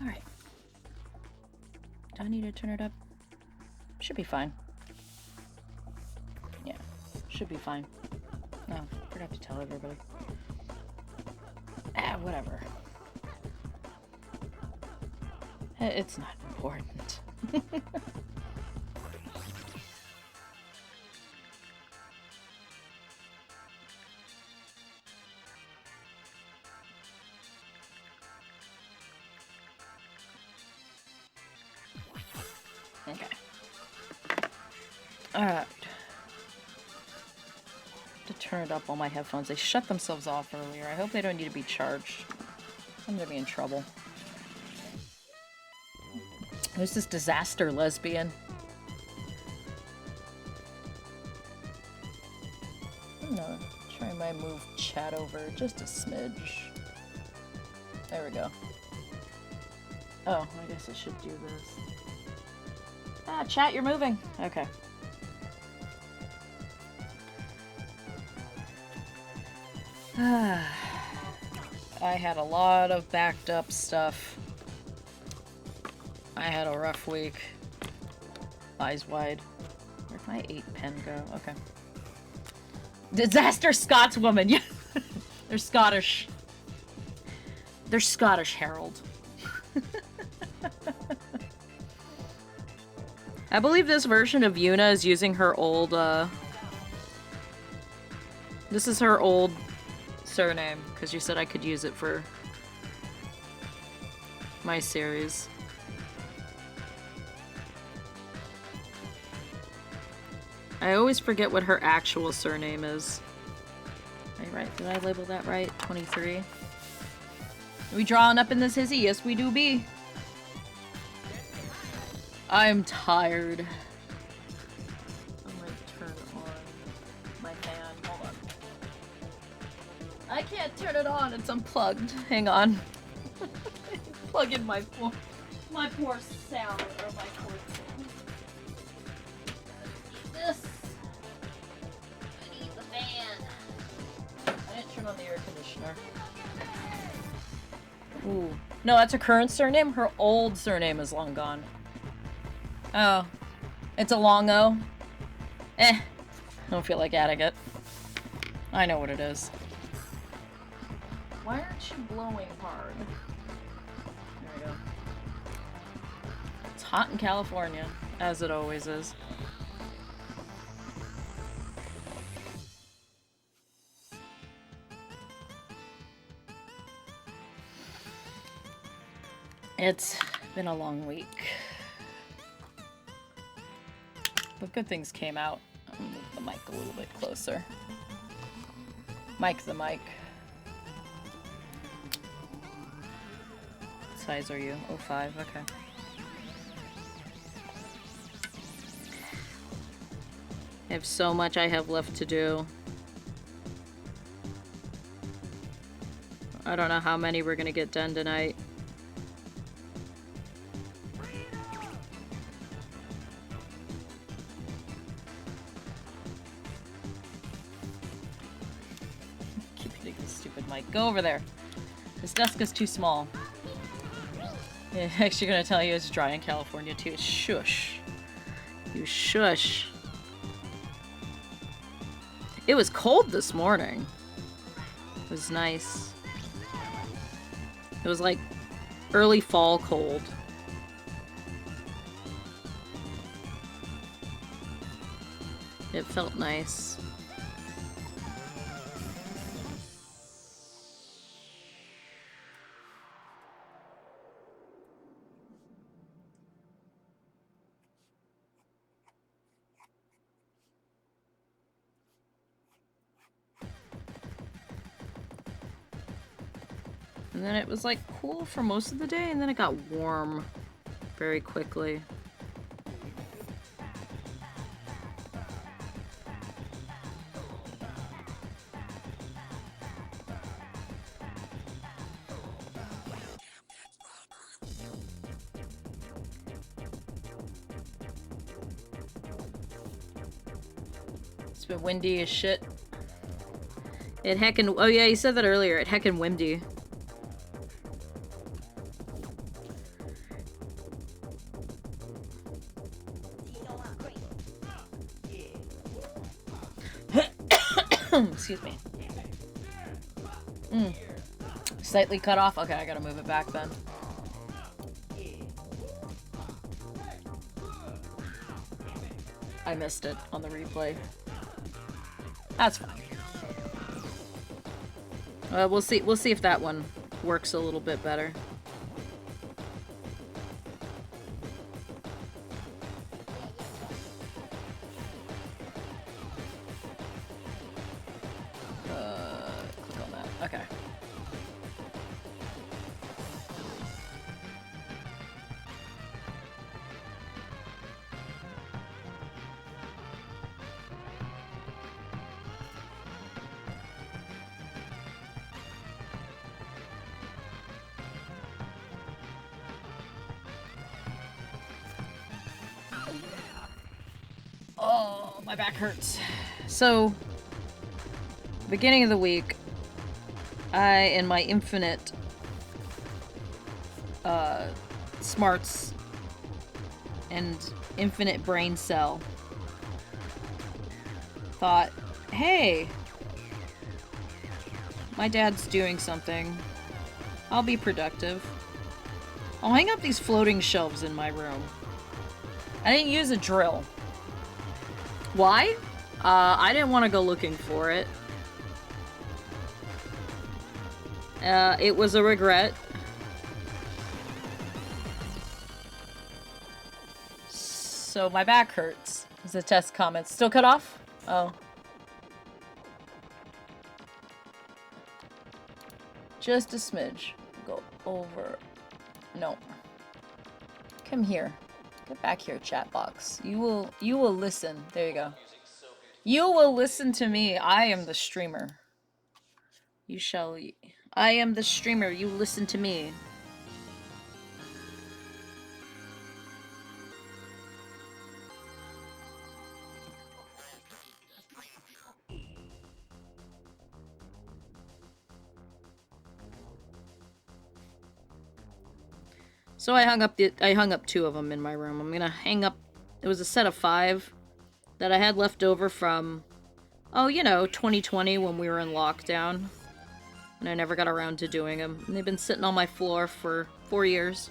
Alright. Do I need to turn it up? Should be fine. Yeah, should be fine. No, forgot to tell everybody. Ah, whatever. It's not important. Okay. Alright. To turn it up on my headphones. They shut themselves off earlier. I hope they don't need to be charged. I'm gonna be in trouble. Who's this disaster lesbian? I'm gonna try my move chat over just a smidge. There we go. Oh, I guess I should do this. Ah, chat, you're moving. Okay. I had a lot of backed up stuff. I had a rough week. Eyes wide. Where'd my 8 pen go? Okay. Disaster Scotswoman! Yeah. They're Scottish. They're Scottish, Harold. I believe this version of Yuna is using her old, this is her old surname, because you said I could use it for my series. I always forget what her actual surname is. Are you right? Did I label that right? 23. Are we drawing up in this hizzy? Yes, we do be. I'm tired. I'm gonna turn on my fan. Hold on. I can't turn it on. It's unplugged. Hang on. Plug in my poor sound or my poor sound. This. I need the fan. I didn't turn on the air conditioner. Ooh. No, that's her current surname. Her old surname is long gone. Oh. It's a long O? I don't feel like adding it. I know what it is. Why aren't you blowing hard? There we go. It's hot in California, as it always is. It's been a long week. But good things came out. I'll move the mic a little bit closer. Mic the mic. What size are you? 05, okay. I have so much I have left to do. I don't know how many we're gonna get done tonight. Mic. Go over there. This desk is too small. Yeah, actually gonna tell you it's dry in California too. Shush. You shush. It was cold this morning. It was nice. It was like early fall cold. It felt nice. And then it was like cool for most of the day, and then it got warm very quickly. It's been windy as shit. It heckin', oh yeah, you said that earlier. It heckin' windy. Excuse me. Slightly cut off? Okay, I gotta move it back then. I missed it on the replay. That's fine. We'll see if that one works a little bit better. Click on that. Okay. Oh, my back hurts. So, beginning of the week, in my infinite smarts and infinite brain cell, thought, hey, my dad's doing something. I'll be productive. I'll hang up these floating shelves in my room. I didn't use a drill. Why? I didn't want to go looking for it. It was a regret. So my back hurts. Is the test comment still cut off? Oh. Just a smidge. Go over. No. Come here. Get back here, chat box. You will listen. There you go. You will listen to me. I am the streamer. You shall. I am the streamer. You listen to me. So I hung up 2 of them in my room. I'm gonna hang up. It was a set of 5 that I had left over from, oh, you know, 2020 when we were in lockdown. And I never got around to doing them. And they've been sitting on my floor for 4 years.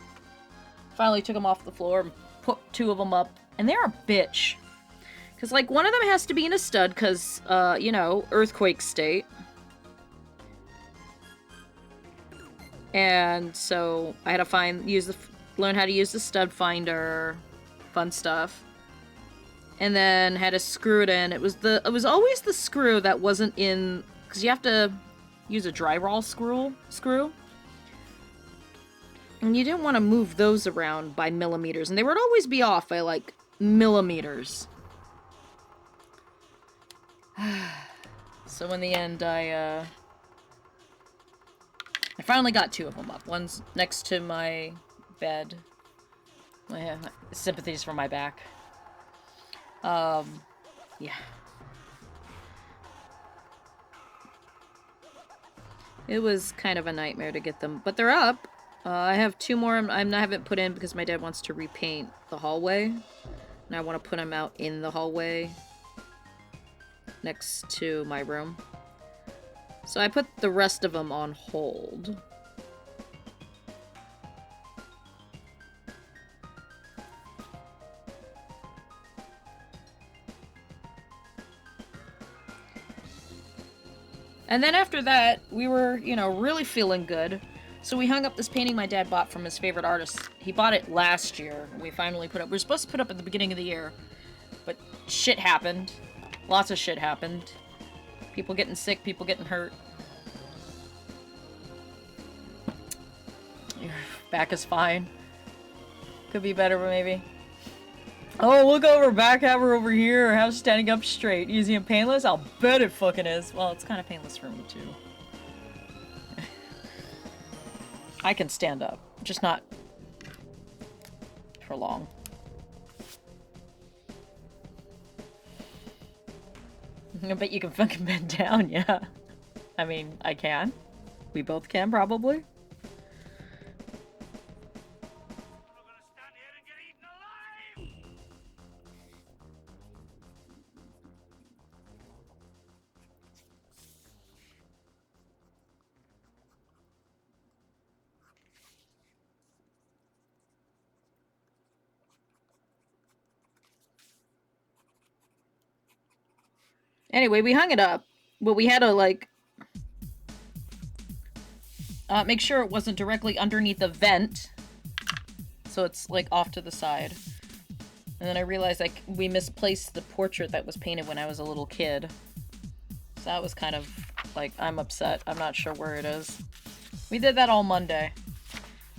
Finally took them off the floor and put 2 of them up. And they're a bitch. Because, like, one of them has to be in a stud because, you know, earthquake state. And so I had to learn how to use the stud finder, fun stuff. And then had to screw it in. It was always the screw that wasn't in, because you have to use a drywall screw. And you didn't want to move those around by millimeters, and they would always be off by like millimeters. So in the end, I finally got 2 of them up. One's next to my bed. My sympathies for my back. Yeah. It was kind of a nightmare to get them, but they're up. I have 2 more I haven't put in because my dad wants to repaint the hallway. And I want to put them out in the hallway next to my room. So I put the rest of them on hold. And then after that, we were, you know, really feeling good. So we hung up this painting my dad bought from his favorite artist. He bought it last year. We finally put it up. We were supposed to put it up at the beginning of the year. But shit happened. Lots of shit happened. People getting sick, people getting hurt. Your back is fine. Could be better, but maybe. Oh, look over back, have her over here, have standing up straight. Easy and painless? I'll bet it fucking is. Well, it's kind of painless for me, too. I can stand up, just not for long. I bet you can fucking bend down, yeah. I mean, I can. We both can, probably. Anyway, we hung it up, but we had to, like, make sure it wasn't directly underneath the vent. So it's, like, off to the side. And then I realized, like, we misplaced the portrait that was painted when I was a little kid. So that was kind of, like, I'm upset. I'm not sure where it is. We did that all Monday.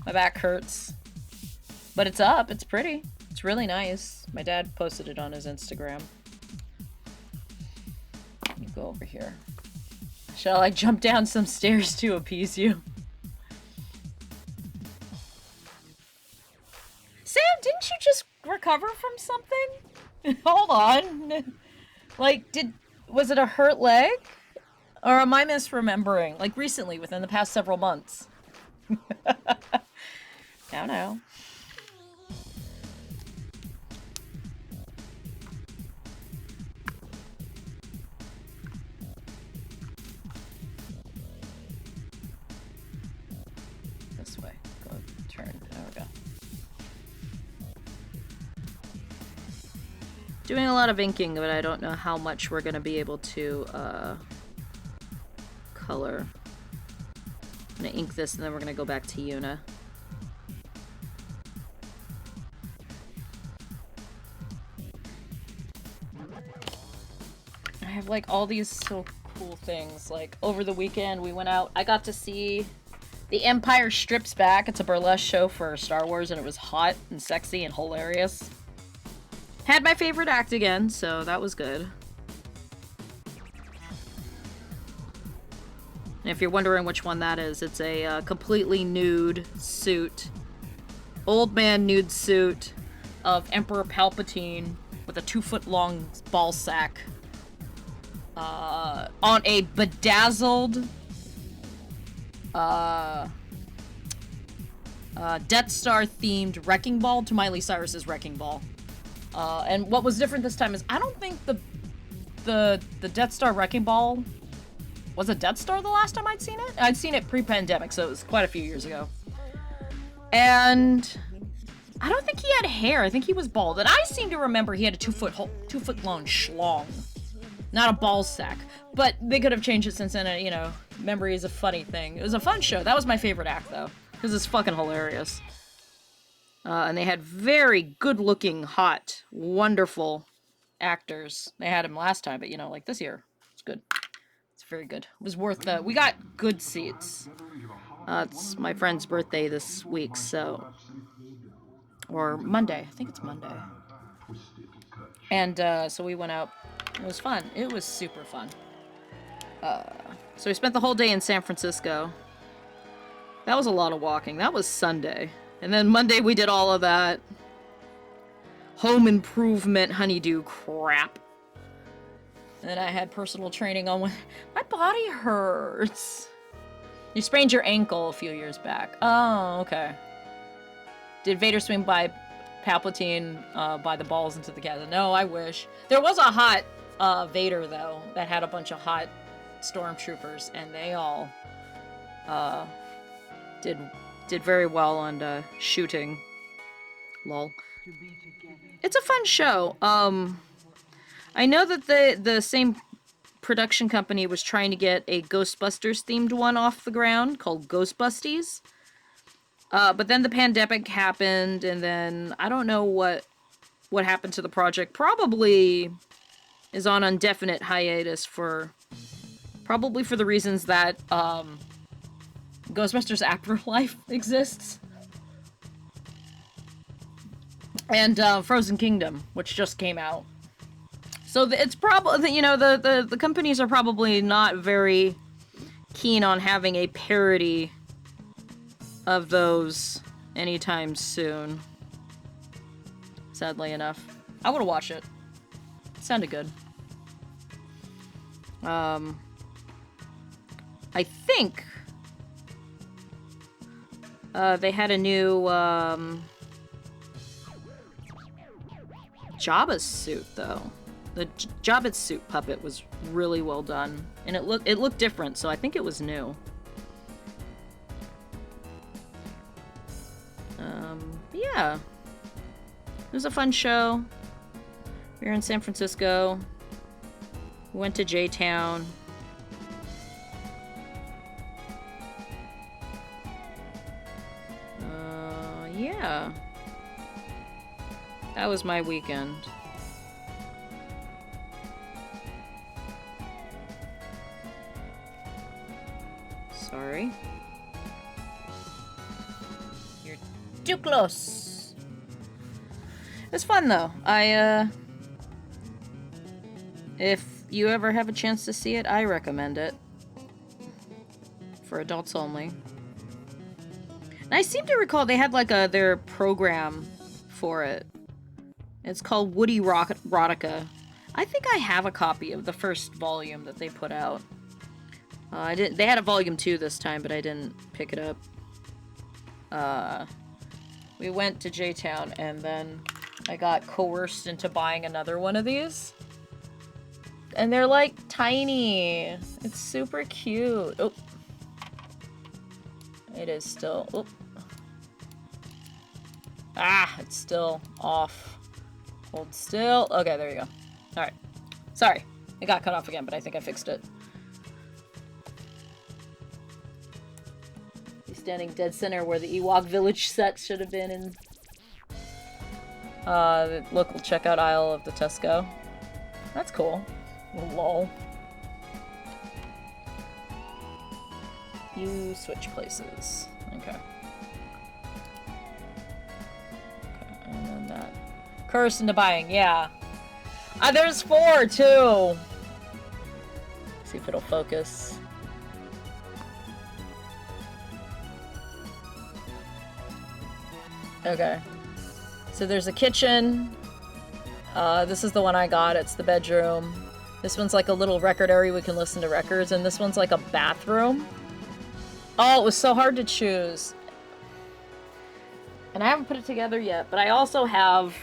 My back hurts. But it's up. It's pretty. It's really nice. My dad posted it on his Instagram. Let me go over here. Shall I jump down some stairs to appease you? Sam, didn't you just recover from something? Hold on. Like, was it a hurt leg? Or am I misremembering? Like, recently, within the past several months? I don't know. This way. Go, turn. There we go. Doing a lot of inking, but I don't know how much we're going to be able to, color. I'm going to ink this, and then we're going to go back to Una. I have, like, all these so cool things. Like, over the weekend, we went out. I got to see The Empire Strips Back. It's a burlesque show for Star Wars, and it was hot and sexy and hilarious. Had my favorite act again, so that was good. And if you're wondering which one that is, it's a completely nude suit. Old man nude suit of Emperor Palpatine with a 2-foot-long ball sack. On a bedazzled Death Star themed wrecking ball to Miley Cyrus's Wrecking Ball. And what was different this time is I don't think the Death Star Wrecking Ball was a Death Star the last time I'd seen it. I'd seen it pre-pandemic, so it was quite a few years ago. And I don't think he had hair. I think he was bald. And I seem to remember he had a 2-foot-long schlong. Not a ball sack. But they could have changed it since then. You know, memory is a funny thing. It was a fun show. That was my favorite act, though. Because it's fucking hilarious. And they had very good-looking, hot, wonderful actors. They had him last time, but, you know, like this year. It's good. It's very good. It was worth the... We got good seats. It's my friend's birthday this week, so... Or Monday. I think it's Monday. And, so we went out. It was fun. It was super fun. So we spent the whole day in San Francisco. That was a lot of walking. That was Sunday. And then Monday we did all of that home improvement honeydew crap. And then I had personal training on my body hurts. You sprained your ankle a few years back. Oh, okay. Did Vader swing by Palpatine by the balls into the chasm? No, I wish. There was a hot Vader, though, that had a bunch of hot stormtroopers, and they all did very well on shooting. Lol. It's a fun show. I know that the same production company was trying to get a Ghostbusters themed one off the ground called Ghostbusties. But then the pandemic happened, and then I don't know what happened to the project. Probably is on indefinite hiatus probably for the reasons that Ghostbusters Afterlife exists. And Frozen Kingdom, which just came out. So it's probably, you know, the companies are probably not very keen on having a parody of those anytime soon. Sadly enough. I would have watched it. It sounded good. I think they had a new Jabba's suit, though. The Jabba's suit puppet was really well done, and it looked different, so I think it was new. Yeah. It was a fun show. We were in San Francisco. We went to J-Town. Yeah. That was my weekend. Sorry. You're too close. It's fun though. If you ever have a chance to see it, I recommend it. For adults only. And I seem to recall they had like their program for it. It's called Woody Erotica. I think I have a copy of the first volume that they put out. I didn't. They had a volume 2 this time, but I didn't pick it up. We went to J-Town, and then I got coerced into buying another one of these. And they're like tiny. It's super cute. Oh. It is still... Oh. Ah, it's still off. Hold still. Okay, there you go. Alright. Sorry. It got cut off again, but I think I fixed it. He's standing dead center where the Ewok village set should have been in the local checkout aisle of the Tesco. That's cool. Lol. You switch places. Okay. And then that. Curse into buying, yeah. There's 4 too! See if it'll focus. Okay. So there's a kitchen. This is the one I got. It's the bedroom. This one's like a little record area we can listen to records, and this one's like a bathroom. Oh, it was so hard to choose. And I haven't put it together yet, but I also have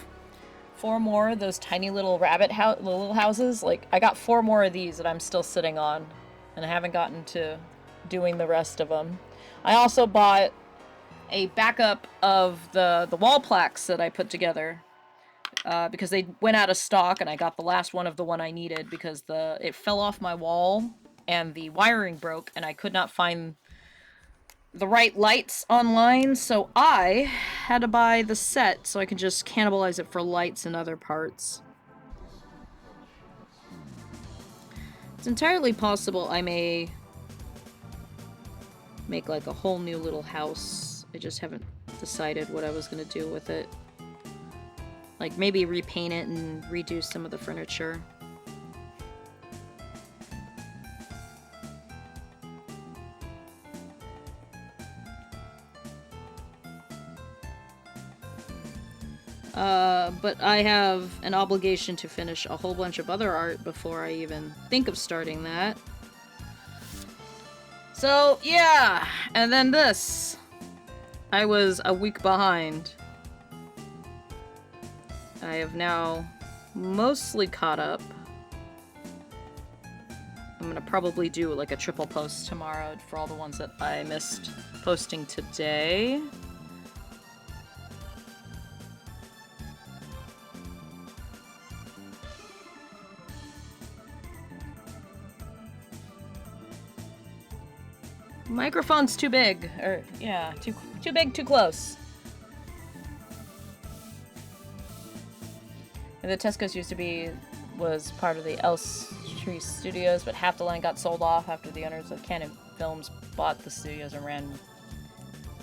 4 more of those tiny little little houses. Like, I got 4 more of these that I'm still sitting on, and I haven't gotten to doing the rest of them. I also bought a backup of the wall plaques that I put together, because they went out of stock, and I got the last one of the one I needed because it fell off my wall, and the wiring broke, and I could not find the right lights online, so I had to buy the set so I can just cannibalize it for lights and other parts. It's entirely possible I may make like a whole new little house. I just haven't decided what I was gonna do with it. Like maybe repaint it and redo some of the furniture. But I have an obligation to finish a whole bunch of other art before I even think of starting that. So, yeah! And then this. I was a week behind. I have now mostly caught up. I'm gonna probably do like a triple post tomorrow for all the ones that I missed posting today. Microphone's too big, or yeah, too big, too close. And the Tesco's was part of the Elstree Studios, but half the land got sold off after the owners of Canon Films bought the studios and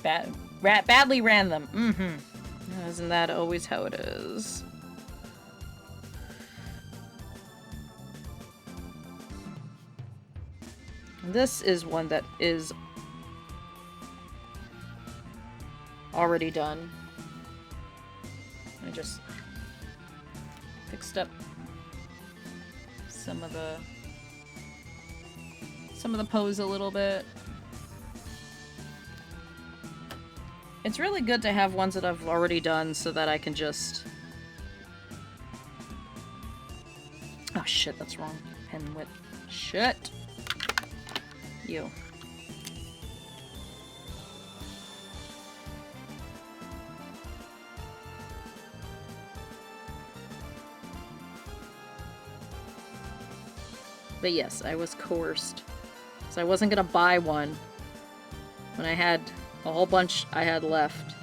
badly ran them. Mm-hmm. Isn't that always how it is? This is one that is already done. I just fixed up some of the pose a little bit. It's really good to have ones that I've already done so that I can just... Oh shit, that's wrong. Pen width. Shit! You. But yes, I was coerced. So I wasn't gonna buy one when I had a whole bunch I had left.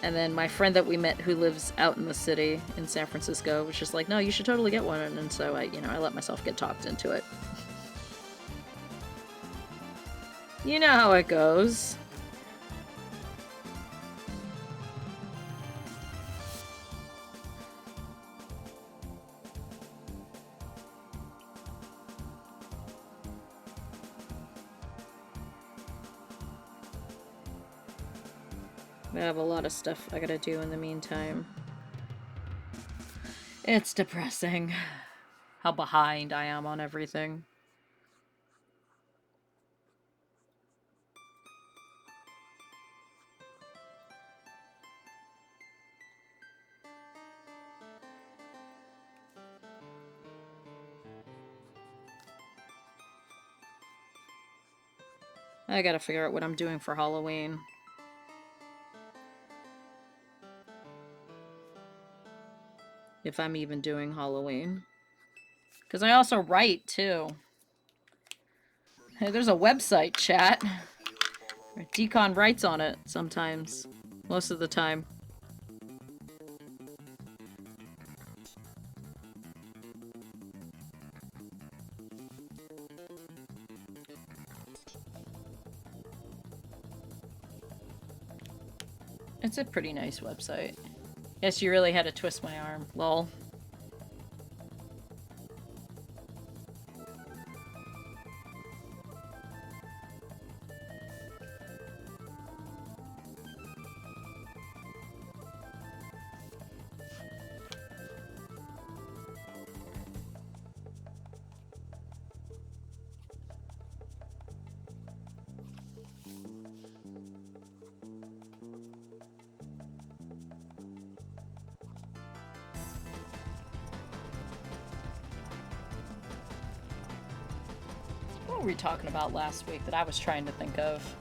And then my friend that we met who lives out in the city in San Francisco was just like, no, you should totally get one. And so I let myself get talked into it. You know how it goes. I have a lot of stuff I gotta do in the meantime. It's depressing how behind I am on everything. I gotta figure out what I'm doing for Halloween. If I'm even doing Halloween. Because I also write, too. Hey, there's a website, chat. Decon writes on it sometimes. Most of the time. It's a pretty nice website. Yes, you really had to twist my arm. Lol. What were we talking about last week that I was trying to think of?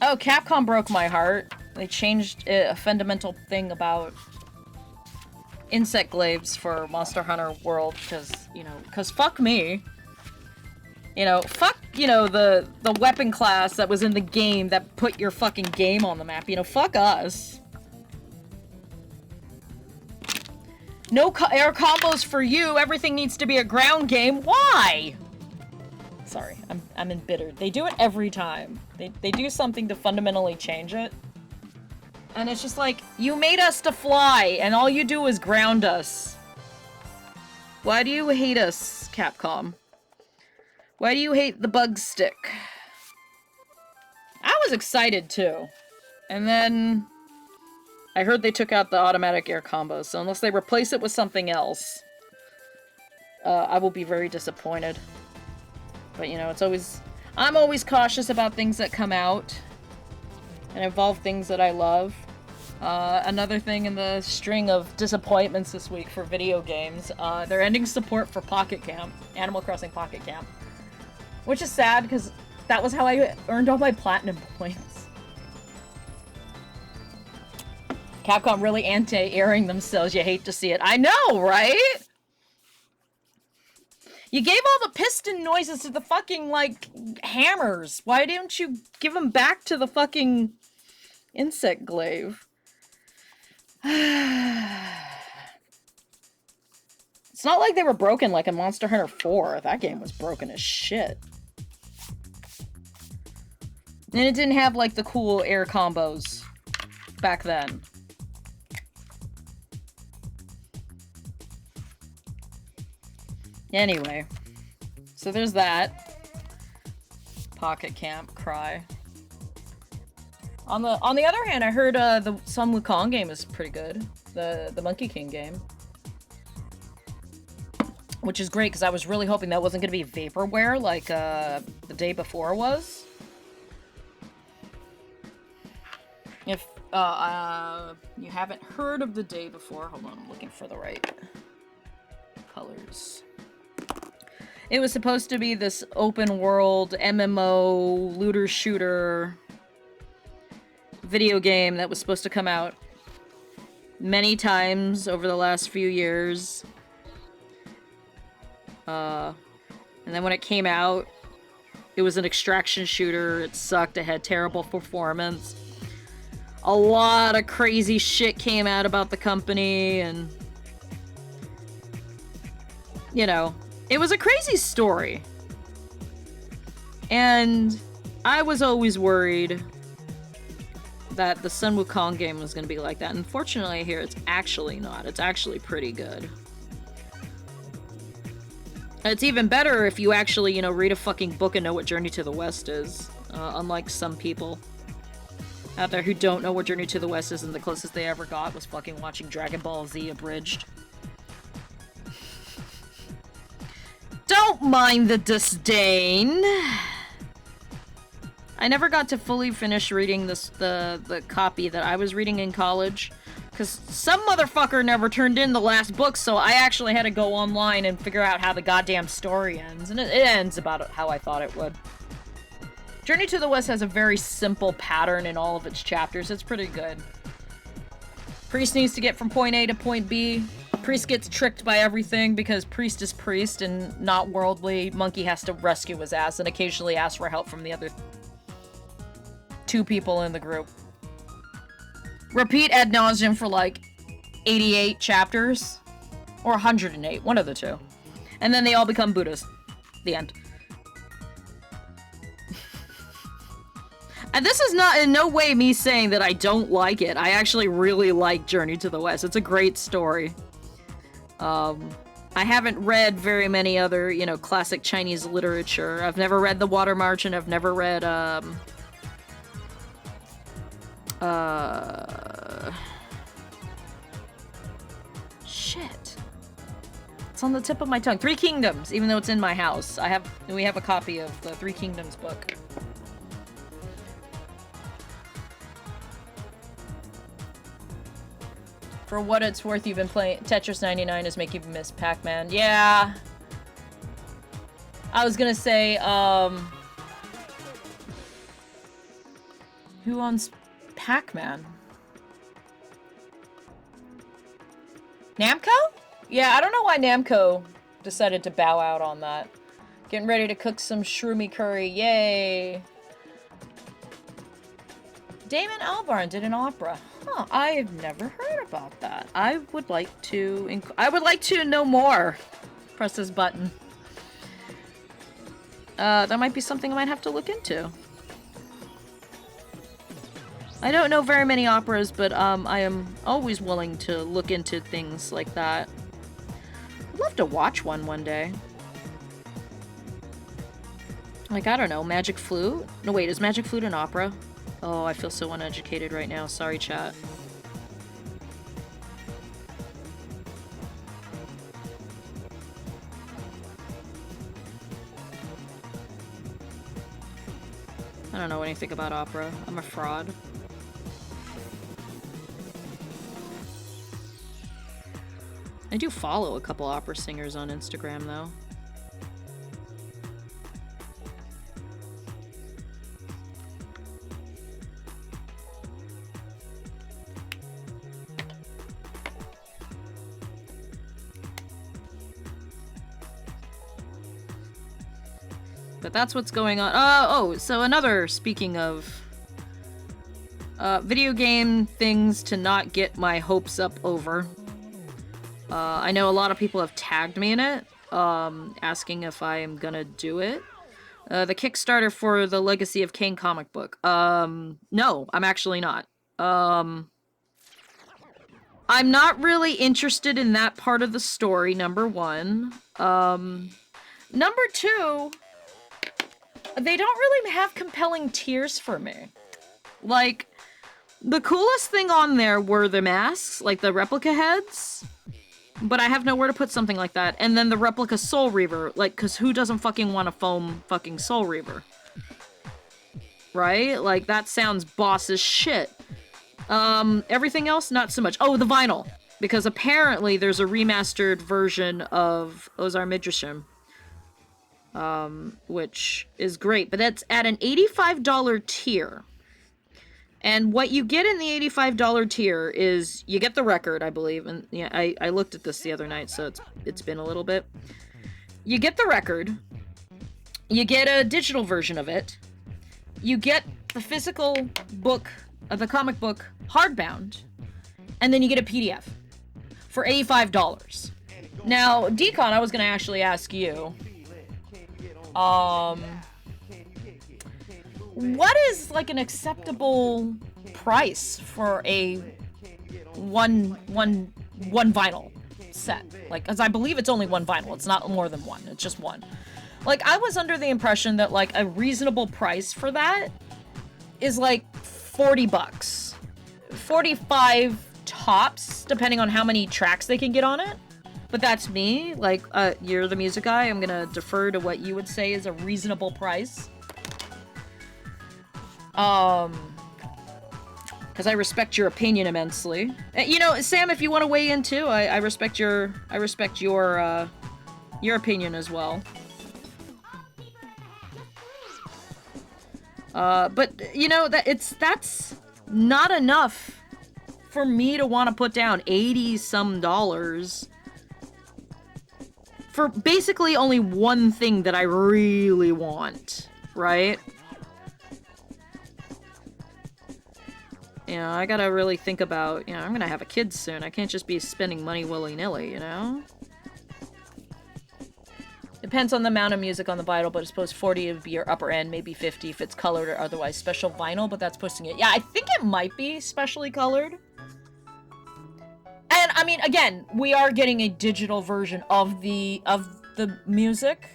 Oh, Capcom broke my heart. They changed a fundamental thing about insect glaives for Monster Hunter World, because fuck me. Fuck, the weapon class that was in the game that put your fucking game on the map. Fuck us. No air combos for you. Everything needs to be a ground game. Why? Sorry, I'm embittered. They do it every time. They do something to fundamentally change it. And it's just like, you made us to fly, and all you do is ground us. Why do you hate us, Capcom? Why do you hate the bug stick? I was excited, too. And then I heard they took out the automatic air combos, so unless they replace it with something else, I will be very disappointed. But, it's always... I'm always cautious about things that come out and involve things that I love. Another thing in the string of disappointments this week for video games, they're ending support for Pocket Camp, Animal Crossing Pocket Camp. Which is sad, because that was how I earned all my platinum points. Capcom really anti-airing themselves. You hate to see it. I know, right? You gave all the piston noises to the fucking, hammers. Why don't you give them back to the fucking insect glaive? It's not like they were broken like in Monster Hunter 4. That game was broken as shit. And it didn't have, the cool air combos back then. Anyway, so there's that. Pocket Camp, cry. On the other hand, I heard the Sun Wukong game is pretty good. The Monkey King game. Which is great, because I was really hoping that wasn't going to be vaporware like the day before was. If you haven't heard of the day before, hold on, I'm looking for the right colors. It was supposed to be this open world MMO looter shooter video game that was supposed to come out many times over the last few years. And then when it came out, it was an extraction shooter. It sucked. It had terrible performance. A lot of crazy shit came out about the company, and you know, it was a crazy story. And I was always worried that the Sun Wukong game was going to be like that. Unfortunately, here it's actually not. It's actually pretty good. It's even better if you actually, you know, read a fucking book and know what Journey to the West is. Unlike some people out there who don't know what Journey to the West is, and the closest they ever got was fucking watching Dragon Ball Z abridged. Don't mind the disdain. I never got to fully finish reading the copy that I was reading in college, because some motherfucker never turned in the last book, so I actually had to go online and figure out how the goddamn story ends, and it ends about how I thought it would. Journey to the West has a very simple pattern in all of its chapters. It's pretty good. Priest needs to get from point A to point B. Priest gets tricked by everything because Priest is Priest and not worldly. Monkey has to rescue his ass and occasionally ask for help from the other 2 people in the group. Repeat ad nauseum for like 88 chapters. Or 108, one of the 2. And then they all become Buddhas. The end. And this is not in no way me saying that I don't like it. I actually really like Journey to the West. It's a great story. I haven't read very many other, you know, classic Chinese literature. I've never read The Water March, I've never read, shit. It's on the tip of my tongue. Three Kingdoms, even though it's in my house. We have a copy of the Three Kingdoms book. For what it's worth, you've been playing Tetris 99 is making you miss Pac-Man. Yeah. I was gonna say, who owns Pac-Man? Namco? Yeah, I don't know why Namco decided to bow out on that. Getting ready to cook some shroomy curry. Yay. Damon Albarn did an opera. Huh, I've never heard about that. I would like to know more. Press this button. That might be something I might have to look into. I don't know very many operas, but I am always willing to look into things like that. I'd love to watch one day. Like, I don't know, Magic Flute? No, wait, is Magic Flute an opera? Oh, I feel so uneducated right now. Sorry, chat. I don't know anything about opera. I'm a fraud. I do follow a couple opera singers on Instagram, though. But that's what's going on. Oh, so another, speaking of video game things to not get my hopes up over. I know a lot of people have tagged me in it, asking if I am gonna do it. The Kickstarter for the Legacy of Kain comic book. No, I'm actually not. I'm not really interested in that part of the story, number one. Number two, they don't really have compelling tiers for me. Like, the coolest thing on there were the masks, like the replica heads. But I have nowhere to put something like that. And then the replica Soul Reaver, like, cause who doesn't fucking want a foam fucking Soul Reaver? Right? Like, that sounds boss as shit. Everything else, not so much. Oh, the vinyl. Because apparently there's a remastered version of Ozar Midrashim. Which is great, but that's at an $85 tier. And what you get in the $85 tier is you get the record, I believe, and yeah, I looked at this the other night, so it's been a little bit. You get the record, you get a digital version of it, you get the physical book, the comic book, hardbound, and then you get a PDF for $85. Now, Decon, I was gonna actually ask you, what is like an acceptable price for a one vinyl set? Like, as I believe it's only one vinyl. It's not more than one. It's just one. Like, I was under the impression that like a reasonable price for that is like $40, 45 tops, depending on how many tracks they can get on it. But that's me. Like, you're the music guy. I'm gonna defer to what you would say is a reasonable price. Because I respect your opinion immensely. You know, Sam, if you want to weigh in too, I respect your opinion as well. But you know that's not enough for me to want to put down $80-some for basically only one thing that I really want, right? You know, I gotta really think about, you know, I'm gonna have a kid soon. I can't just be spending money willy-nilly, you know? Depends on the amount of music on the vinyl, but I suppose 40 would be your upper end, maybe 50 if it's colored or otherwise special vinyl, but that's pushing it. Yeah, I think it might be specially colored. And, I mean, again, we are getting a digital version of the music.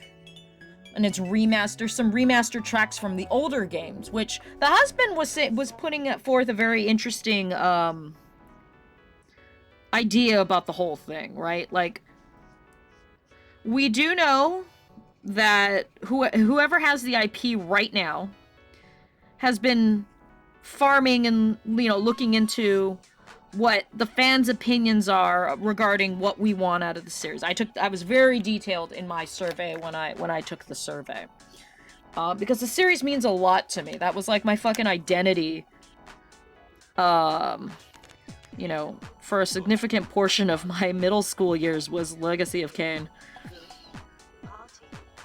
And it's remastered, some remastered tracks from the older games, which the husband was putting forth a very interesting idea about the whole thing, right? Like, we do know that whoever has the IP right now has been farming and, you know, looking into what the fans' opinions are regarding what we want out of the series. I was very detailed in my survey when I took the survey. Because the series means a lot to me. That was like my fucking identity. You know, for a significant portion of my middle school years was Legacy of Kain.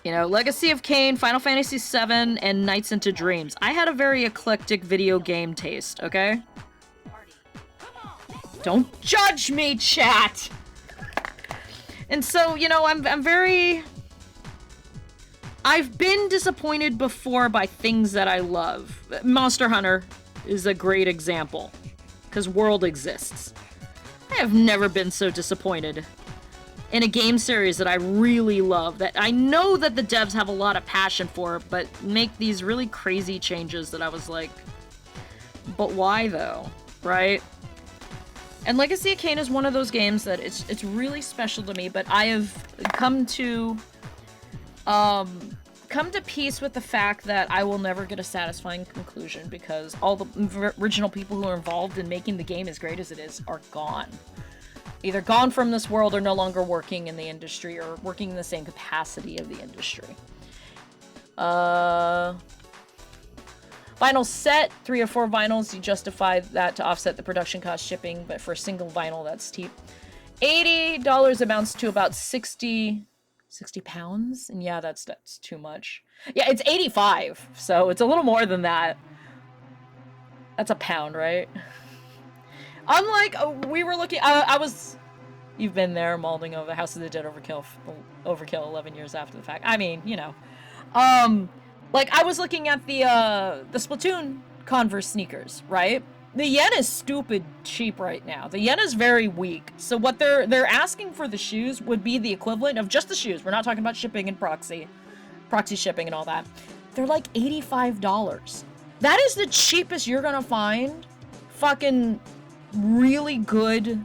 You know, Legacy of Kain, Final Fantasy VII, and Nights into Dreams. I had a very eclectic video game taste, okay? Don't judge me, chat! And so, you know, I'm very... I've been disappointed before by things that I love. Monster Hunter is a great example. Because World exists. I have never been so disappointed in a game series that I really love, that I know that the devs have a lot of passion for, but make these really crazy changes that I was like, but why though, right? And Legacy of Kain is one of those games that it's really special to me, but I have come to peace with the fact that I will never get a satisfying conclusion because all the original people who are involved in making the game as great as it is are gone. Either gone from this world or no longer working in the industry or working in the same capacity of the industry. Vinyl set, 3 or 4 vinyls, you justify that to offset the production cost shipping, but for a single vinyl, that's steep. $80 amounts to about 60 pounds, and yeah, that's too much. Yeah, it's 85, so it's a little more than that. That's a pound, right? Unlike, we were looking, you've been there, mauling over House of the Dead overkill 11 years after the fact. I mean, you know. Like, I was looking at the Splatoon Converse sneakers, right? The yen is stupid cheap right now. The yen is very weak. So what they're asking for the shoes would be the equivalent of just the shoes. We're not talking about shipping and proxy shipping and all that. They're like $85. That is the cheapest you're gonna find fucking really good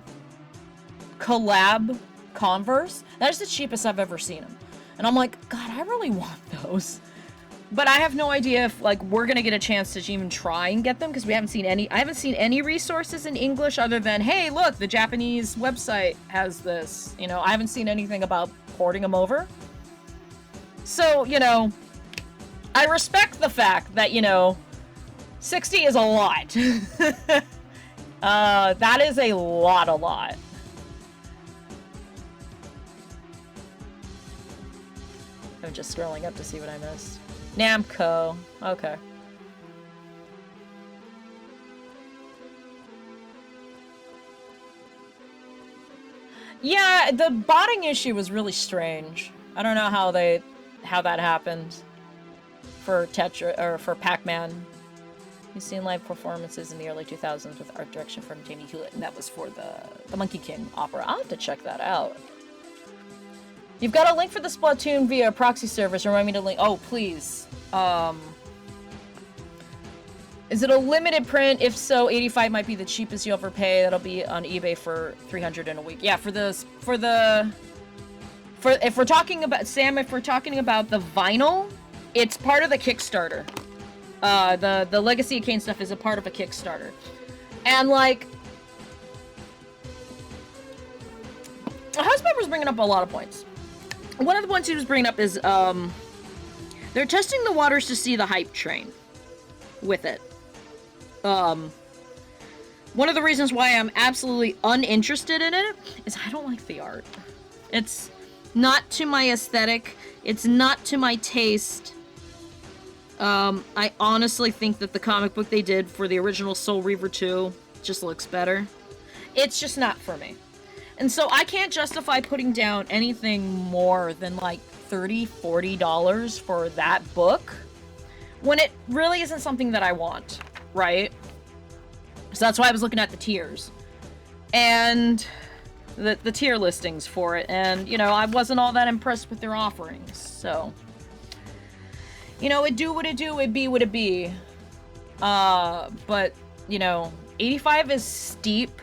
collab Converse. That is the cheapest I've ever seen them. And I'm like, God, I really want those. But I have no idea if, like, we're gonna get a chance to even try and get them, because I haven't seen any resources in English other than, hey, look, the Japanese website has this. You know, I haven't seen anything about porting them over. So, you know, I respect the fact that, you know, 60 is a lot. That is a lot. I'm just scrolling up to see what I missed. Namco. Okay. Yeah, the botting issue was really strange. I don't know how that happened for Tetra or for Pac-Man. You've seen live performances in the early 2000s with art direction from Jamie Hewlett, and that was for the Monkey King opera. I'll have to check that out. You've got a link for the Splatoon via proxy service. Remind me to link. Oh, please. Is it a limited print? If so, 85 might be the cheapest you'll ever pay. That'll be on eBay for 300 in a week. Yeah, if we're talking about Sam, if we're talking about the vinyl, it's part of the Kickstarter. The Legacy of Kain stuff is a part of a Kickstarter. And like, my husband was bringing up a lot of points. One of the points he was bringing up is they're testing the waters to see the hype train with it. One of the reasons why I'm absolutely uninterested in it is I don't like the art. It's not to my aesthetic. It's not to my taste. I honestly think that the comic book they did for the original Soul Reaver 2 just looks better. It's just not for me. And so I can't justify putting down anything more than like $30, $40 for that book when it really isn't something that I want, right? So that's why I was looking at the tiers and the tier listings for it, and you know, I wasn't all that impressed with their offerings. So, you know, it do what it do, it be what it be. But you know, 85 is steep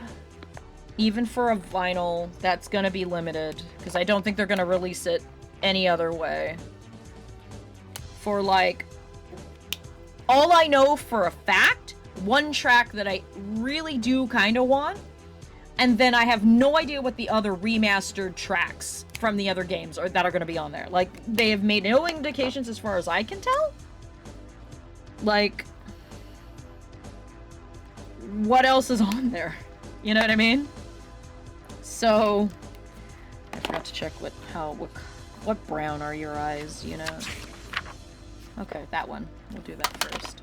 even for a vinyl that's gonna be limited, because I don't think they're gonna release it any other way. For like, all I know for a fact, one track that I really do kind of want, and then I have no idea what the other remastered tracks from the other games are that are going to be on there. Like, they have made no indications as far as I can tell. Like, what else is on there? You know what I mean? So, I forgot to check what brown are your eyes, you know? Okay, that one. We'll do that first.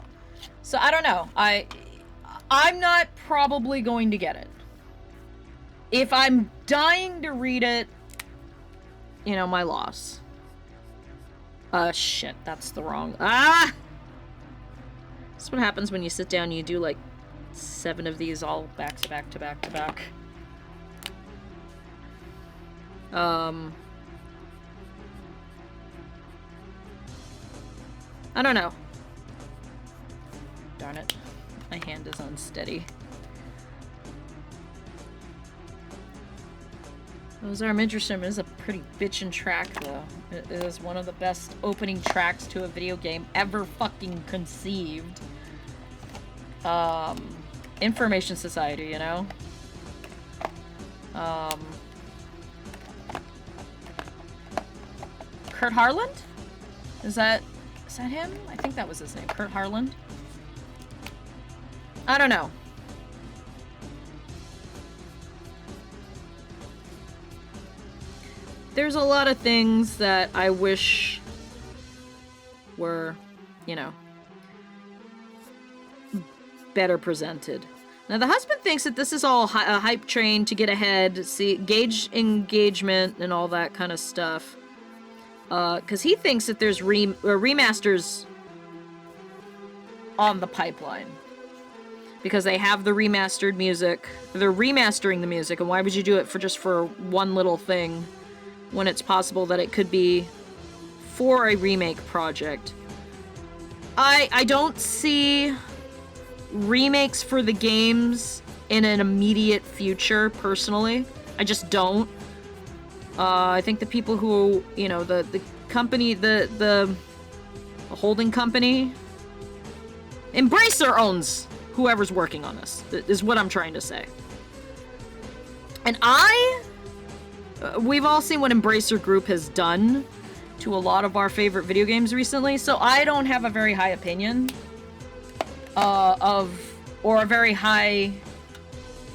So, I don't know. I'm not probably going to get it. If I'm dying to read it, you know, my loss. Shit, that's the wrong... Ah! That's what happens when you sit down and you do, like, 7 of these all back to back to back to back. I don't know. Darn it. My hand is unsteady. Ozar Midgerstrom is a pretty bitchin' track, though. It is one of the best opening tracks to a video game ever fucking conceived. Information Society, you know? Kurt Harland? Is that him? I think that was his name. Kurt Harland? I don't know. There's a lot of things that I wish were, you know, better presented. Now, the husband thinks that this is all a hype train to get ahead, gauge engagement and all that kind of stuff. Because he thinks that there's remasters on the pipeline. Because they have the remastered music. They're remastering the music, and why would you do it just for one little thing when it's possible that it could be for a remake project? I don't see remakes for the games in an immediate future, personally. I just don't. I think the people who, you know, the company, the holding company, Embracer owns whoever's working on this, is what I'm trying to say. And we've all seen what Embracer Group has done to a lot of our favorite video games recently, so I don't have a very high opinion or a very high,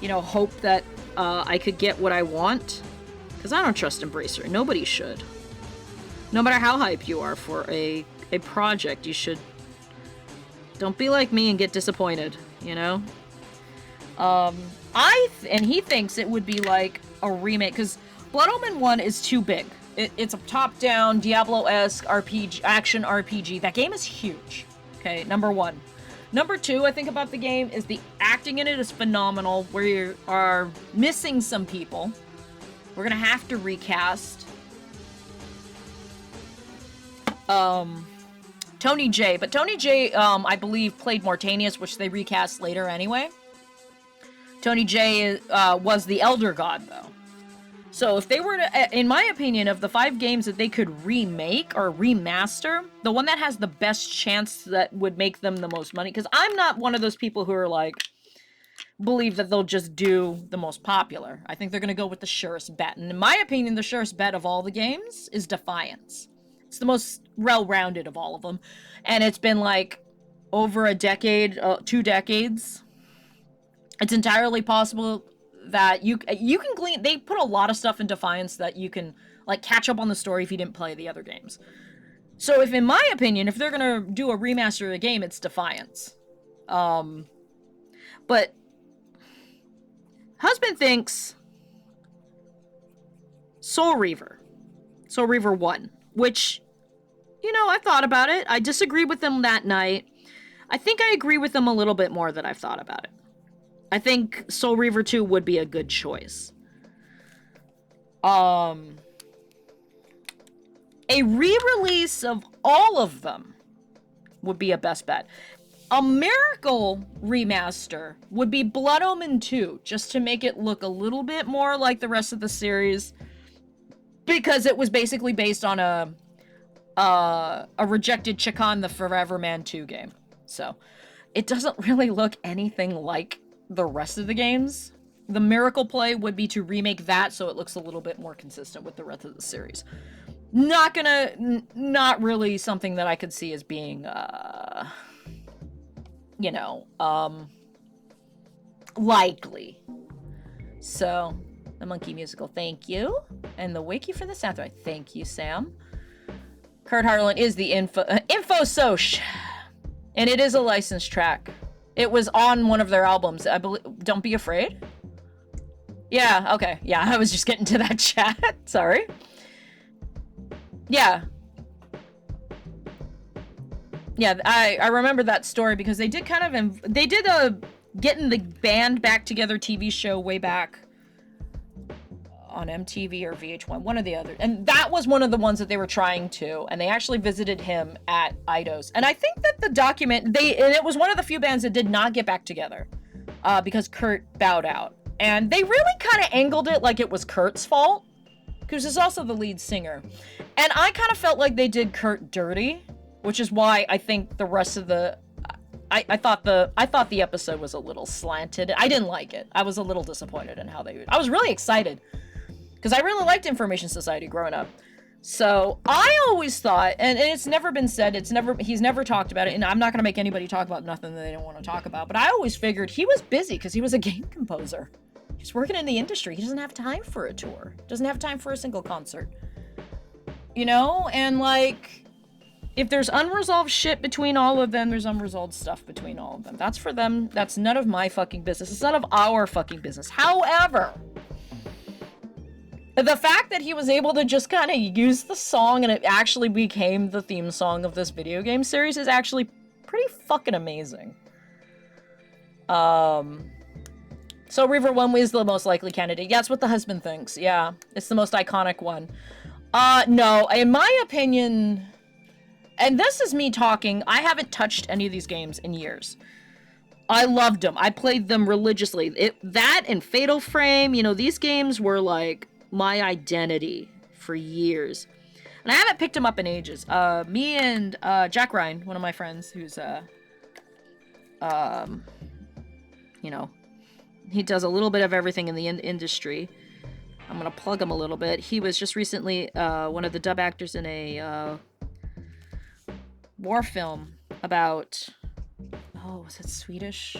hope that I could get what I want. Because I don't trust Embracer. Nobody should. No matter how hyped you are for a project, you should... Don't be like me and get disappointed, And he thinks it would be like a remake, because Blood Omen 1 is too big. It's a top-down, Diablo-esque RPG, action RPG. That game is huge. Okay, number one. Number two, I think about the game, is the acting in it is phenomenal, where you are missing some people. We're gonna have to recast Tony J. But Tony J, I believe, played Mortanius, which they recast later anyway. Tony J was the Elder God, though. So if they were to, in my opinion, of the 5 games that they could remake or remaster, the one that has the best chance that would make them the most money, because I'm not one of those people who are like, believe that they'll just do the most popular. I think they're going to go with the surest bet. And in my opinion, the surest bet of all the games is Defiance. It's the most well-rounded of all of them. And it's been like over a decade, 2 decades. It's entirely possible that you can glean... They put a lot of stuff in Defiance that you can, like, catch up on the story if you didn't play the other games. So if, in my opinion, if they're gonna do a remaster of the game, it's Defiance. But husband thinks Soul Reaver 1, which, I thought about it. I disagreed with them that night. I think I agree with them a little bit more that I've thought about it. I think Soul Reaver 2 would be a good choice. A re-release of all of them would be a best bet. A miracle remaster would be Blood Omen 2, just to make it look a little bit more like the rest of the series, because it was basically based on a rejected Chakan the Forever Man 2 game. So, it doesn't really look anything like the rest of the games. The miracle play would be to remake that so it looks a little bit more consistent with the rest of the series. Not really something that I could see as being, likely. So, the Monkey Musical, thank you. And the Wiki for the soundtrack, thank you, Sam. Kurt Harlan is the info soch. And it is a licensed track. It was on one of their albums. I believe. Don't Be Afraid? Yeah, okay. Yeah, I was just getting to that chat. Sorry. Yeah. Yeah, I remember that story because they did they did a getting the band back together TV show way back on MTV or VH1, one or the other. And that was one of the ones that they were trying to, and they actually visited him at Eidos. And I think that the and it was one of the few bands that did not get back together because Kurt bowed out. And they really kind of angled it like it was Kurt's fault, because he's also the lead singer. And I kind of felt like they did Kurt dirty, which is why I think the rest of the I thought the episode was a little slanted. I didn't like it. I was a little disappointed in how I was really excited because I really liked Information Society growing up. So I always thought, and it's never been said, he's never talked about it, and I'm not going to make anybody talk about nothing that they don't want to talk about, but I always figured he was busy because he was a game composer. He's working in the industry. He doesn't have time for a tour. Doesn't have time for a single concert. And like, if there's unresolved shit between all of them, there's unresolved stuff between all of them. That's for them. That's none of my fucking business. It's none of our fucking business. However, the fact that he was able to just kind of use the song and it actually became the theme song of this video game series is actually pretty fucking amazing. So River 1 is the most likely candidate. Yeah, that's what the husband thinks. Yeah, it's the most iconic one. No, in my opinion, and this is me talking, I haven't touched any of these games in years. I loved them. I played them religiously. That and Fatal Frame, these games were like my identity for years. And I haven't picked them up in ages. Me and Jack Ryan, one of my friends, who's he does a little bit of everything in the industry. I'm gonna plug him a little bit. He was just recently one of the dub actors in a war film about oh, was it Swedish?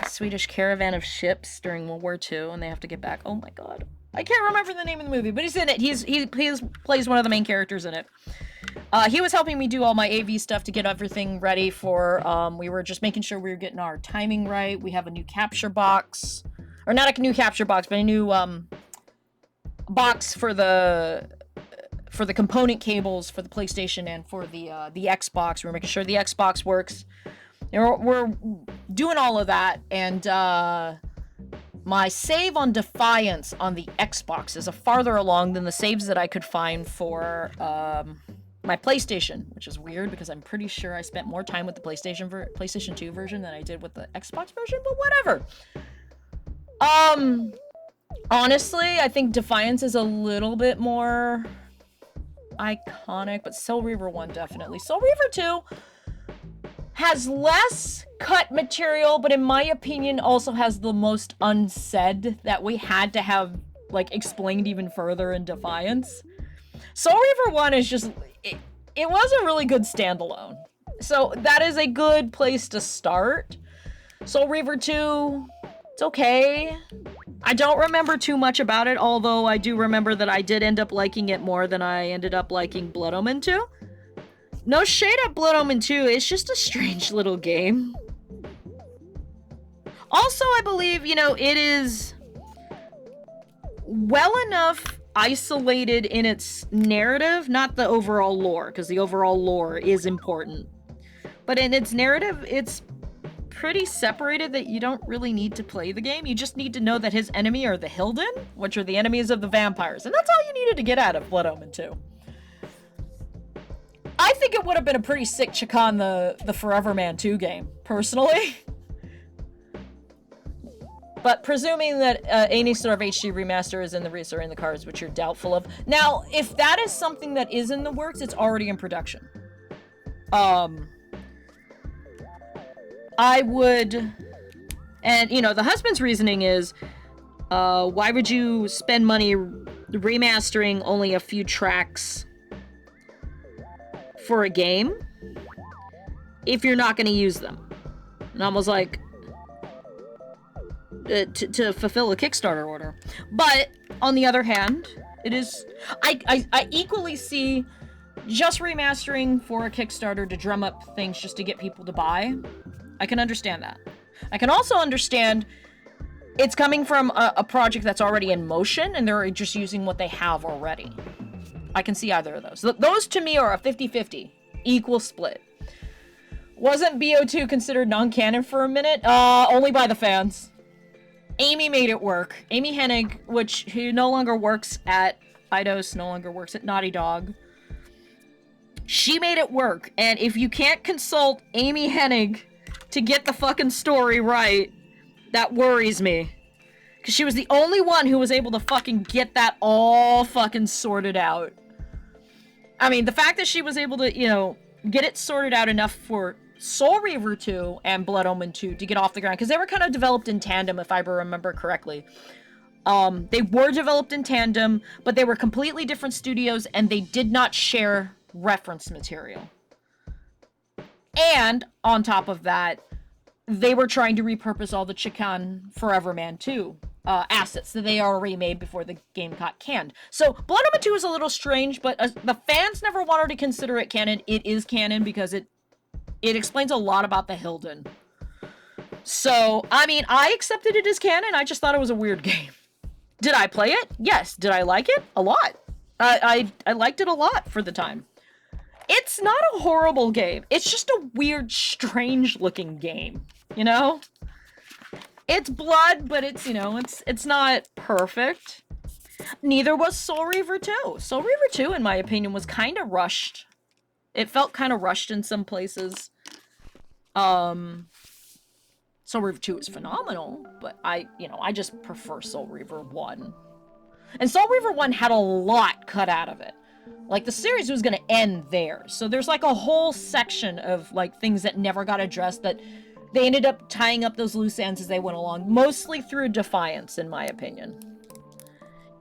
A Swedish caravan of ships during World War II, and they have to get back. Oh my god. I can't remember the name of the movie, but he's in it. He plays one of the main characters in it. He was helping me do all my AV stuff to get everything ready for, we were just making sure we were getting our timing right. We have a new capture box. Or not a new capture box, but a new, box for the component cables for the PlayStation and for the Xbox. We're making sure the Xbox works. And we're doing all of that, and, my save on Defiance on the Xbox is farther along than the saves that I could find for, my PlayStation, which is weird because I'm pretty sure I spent more time with the PlayStation 2 version than I did with the Xbox version, but whatever. Honestly, I think Defiance is a little bit more iconic, but Soul Reaver 1 definitely. Soul Reaver 2 has less cut material, but in my opinion also has the most unsaid that we had to have, like, explained even further in Defiance. Soul Reaver 1 is just, it was a really good standalone. So that is a good place to start. Soul Reaver 2, it's okay. I don't remember too much about it, although I do remember that I did end up liking it more than I ended up liking Blood Omen 2. No shade at Blood Omen 2, it's just a strange little game. Also, I believe, you know, it is well enough isolated in its narrative, not the overall lore, because the overall lore is important. But in its narrative, it's pretty separated that you don't really need to play the game. You just need to know that his enemy are the Hilden, which are the enemies of the vampires. And that's all you needed to get out of Blood Omen 2. I think it would have been a pretty sick Chakan the Forever Man 2 game, personally. But presuming that any sort of HD remaster is in the cards, which you're doubtful of. Now, if that is something that is in the works, it's already in production. I would, and you know, the husband's reasoning is, why would you spend money remastering only a few tracks for a game if you're not going to use them? And I was like, to fulfill a Kickstarter order. But on the other hand, it is, I equally see just remastering for a Kickstarter to drum up things just to get people to buy. I can understand that. I can also understand it's coming from a project that's already in motion and they're just using what they have already. I can see either of those. Those to me are a 50-50, equal split. Wasn't BO2 considered non-canon for a minute? Only by the fans. Amy made it work. Amy Hennig, who no longer works at Eidos, no longer works at Naughty Dog. She made it work, and if you can't consult Amy Hennig to get the fucking story right, that worries me. Because she was the only one who was able to fucking get that all fucking sorted out. I mean, the fact that she was able to, you know, get it sorted out enough for Soul Reaver 2 and Blood Omen 2 to get off the ground, because they were kind of developed in tandem, if I remember correctly. They were developed in tandem, but they were completely different studios, and they did not share reference material. And, on top of that, they were trying to repurpose all the Chakan Forever Man 2 assets that they already made before the game got canned. So, Blood Omen 2 is a little strange, but the fans never wanted to consider it canon. It is canon because it explains a lot about the Hilden. So, I mean, I accepted it as canon. I just thought it was a weird game. Did I play it? Yes. Did I like it? A lot. I liked it a lot for the time. It's not a horrible game. It's just a weird, strange-looking game, you know? It's blood, but it's, you know, it's not perfect. Neither was Soul Reaver 2. Soul Reaver 2, in my opinion, was kind of rushed. It felt kind of rushed in some places. Soul Reaver 2 is phenomenal, but I just prefer Soul Reaver 1. And Soul Reaver 1 had a lot cut out of it. Like, the series was gonna end there. So there's, like, a whole section of, like, things that never got addressed that they ended up tying up those loose ends as they went along. Mostly through Defiance, in my opinion.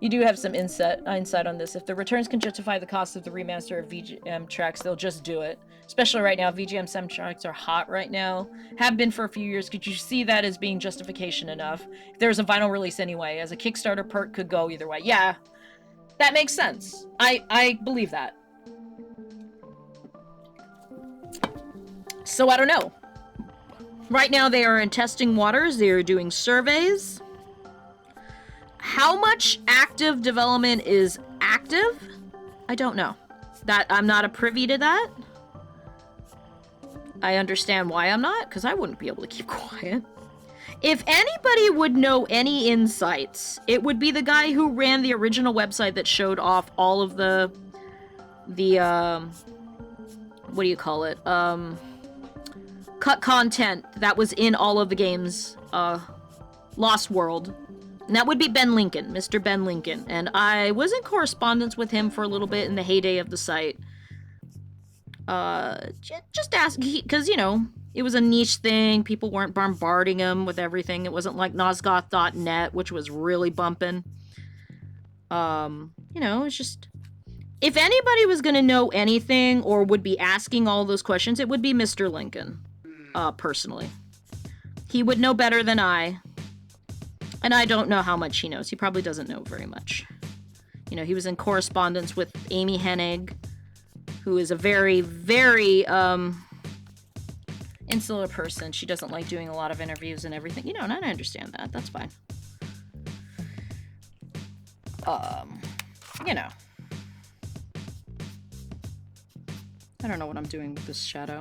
You do have some insight on this. If the returns can justify the cost of the remaster of VGM tracks, they'll just do it. Especially right now, VGM soundtracks are hot right now. Have been for a few years. Could you see that as being justification enough? If there's a vinyl release anyway, as a Kickstarter perk could go either way. Yeah, that makes sense. I believe that. So I don't know. Right now they are in testing waters. They are doing surveys. How much active development is active? I don't know. That I'm not a privy to that. I understand why I'm not, because I wouldn't be able to keep quiet. If anybody would know any insights, it would be the guy who ran the original website that showed off all of the what do you call it? Cut content that was in all of the games, Lost World. And that would be Ben Lincoln, Mr. Ben Lincoln. And I was in correspondence with him for a little bit in the heyday of the site. Just ask, because, you know, it was a niche thing. People weren't bombarding him with everything. It wasn't like Nosgoth.net, which was really bumping. You know, it's just... If anybody was going to know anything or would be asking all those questions, it would be Mr. Lincoln, personally. He would know better than I. And I don't know how much he knows. He probably doesn't know very much. You know, he was in correspondence with Amy Hennig, who is a very, very, insular person. She doesn't like doing a lot of interviews and everything. You know, and I understand that. That's fine. You know. I don't know what I'm doing with this shadow.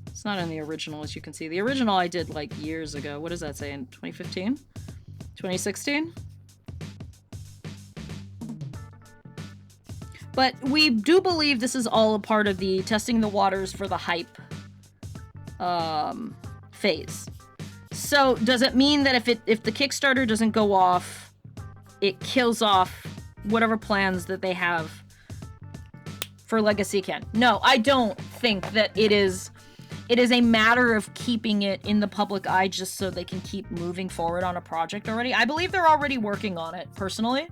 It's not in the original, as you can see. The original I did, like, years ago. What does that say? In 2015? 2016? But we do believe this is all a part of the testing the waters for the hype phase. So, does it mean that if the Kickstarter doesn't go off, it kills off whatever plans that they have for Legacy Ken? No, I don't think that it is a matter of keeping it in the public eye just so they can keep moving forward on a project already. I believe they're already working on it, personally.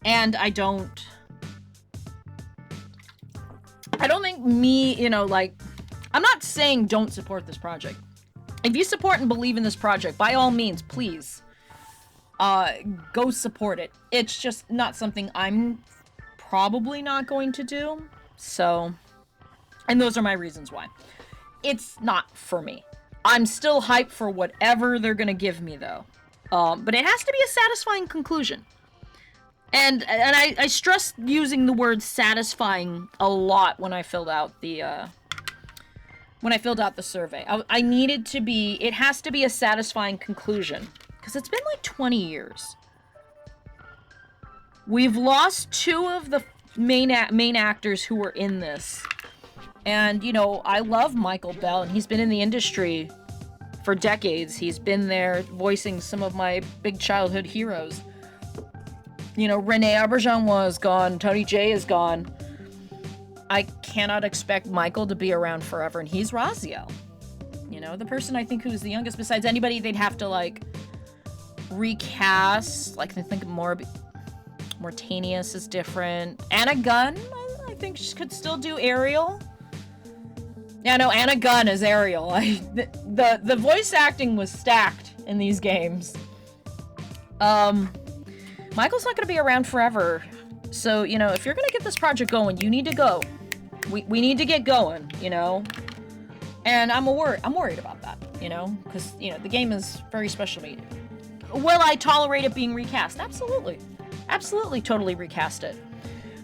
And I don't think you know, like, I'm not saying don't support this project. If you support and believe in this project, by all means, please, go support it. It's just not something I'm probably not going to do. So, and those are my reasons why. It's not for me. I'm still hyped for whatever they're gonna give me, though. But it has to be a satisfying conclusion. And I stressed using the word satisfying a lot when I filled out the survey. I needed to be, it has to be a satisfying conclusion. Because it's been like 20 years. We've lost two of the main actors who were in this. And, you know, I love Michael Bell, and he's been in the industry for decades. He's been there voicing some of my big childhood heroes. You know, Renee Auberjonois is gone. Tony Jay is gone. I cannot expect Michael to be around forever, and he's Raziel. You know, the person I think who's the youngest, besides anybody they'd have to, like, recast. Like, I think Mortanius is different. Anna Gunn, I think she could still do Ariel. Yeah, no, Anna Gunn is Ariel. The voice acting was stacked in these games. Michael's not going to be around forever. So, you know, if you're going to get this project going, you need to go. We need to get going, you know? And I'm worried about that, you know? Because, you know, the game is very special to me. Will I tolerate it being recast? Absolutely. Absolutely totally recast it.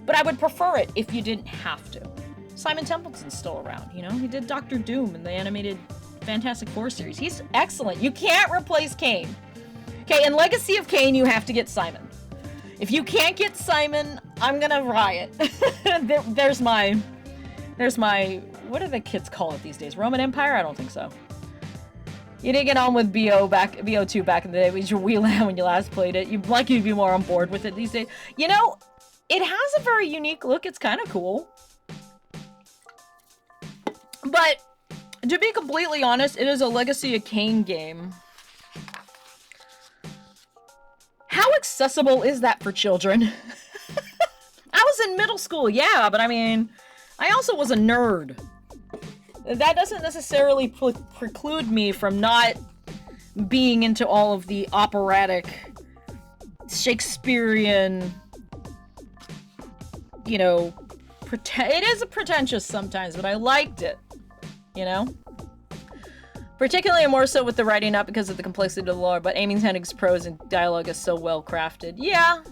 But I would prefer it if you didn't have to. Simon Templeton's still around, you know? He did Doctor Doom in the animated Fantastic Four series. He's excellent. You can't replace Kane. Okay, in Legacy of Kane, you have to get Simon. If you can't get Simon, I'm gonna riot. There's my, what do the kids call it these days? Roman Empire? I don't think so. You didn't get on with BO2 back in the day. It was your Wheelan when you last played it. You'd like you'd be more on board with it these days. You know, it has a very unique look. It's kind of cool. But, to be completely honest, it is a Legacy of Kain game. accessible is that for children? I was in middle school, yeah, but I mean, I also was a nerd. That doesn't necessarily preclude me from not being into all of the operatic, Shakespearean, you know, it is pretentious sometimes, but I liked it, you know? Particularly more so with the writing, not because of the complexity of the lore, but Amy Hennig's prose and dialogue is so well crafted. Yeah.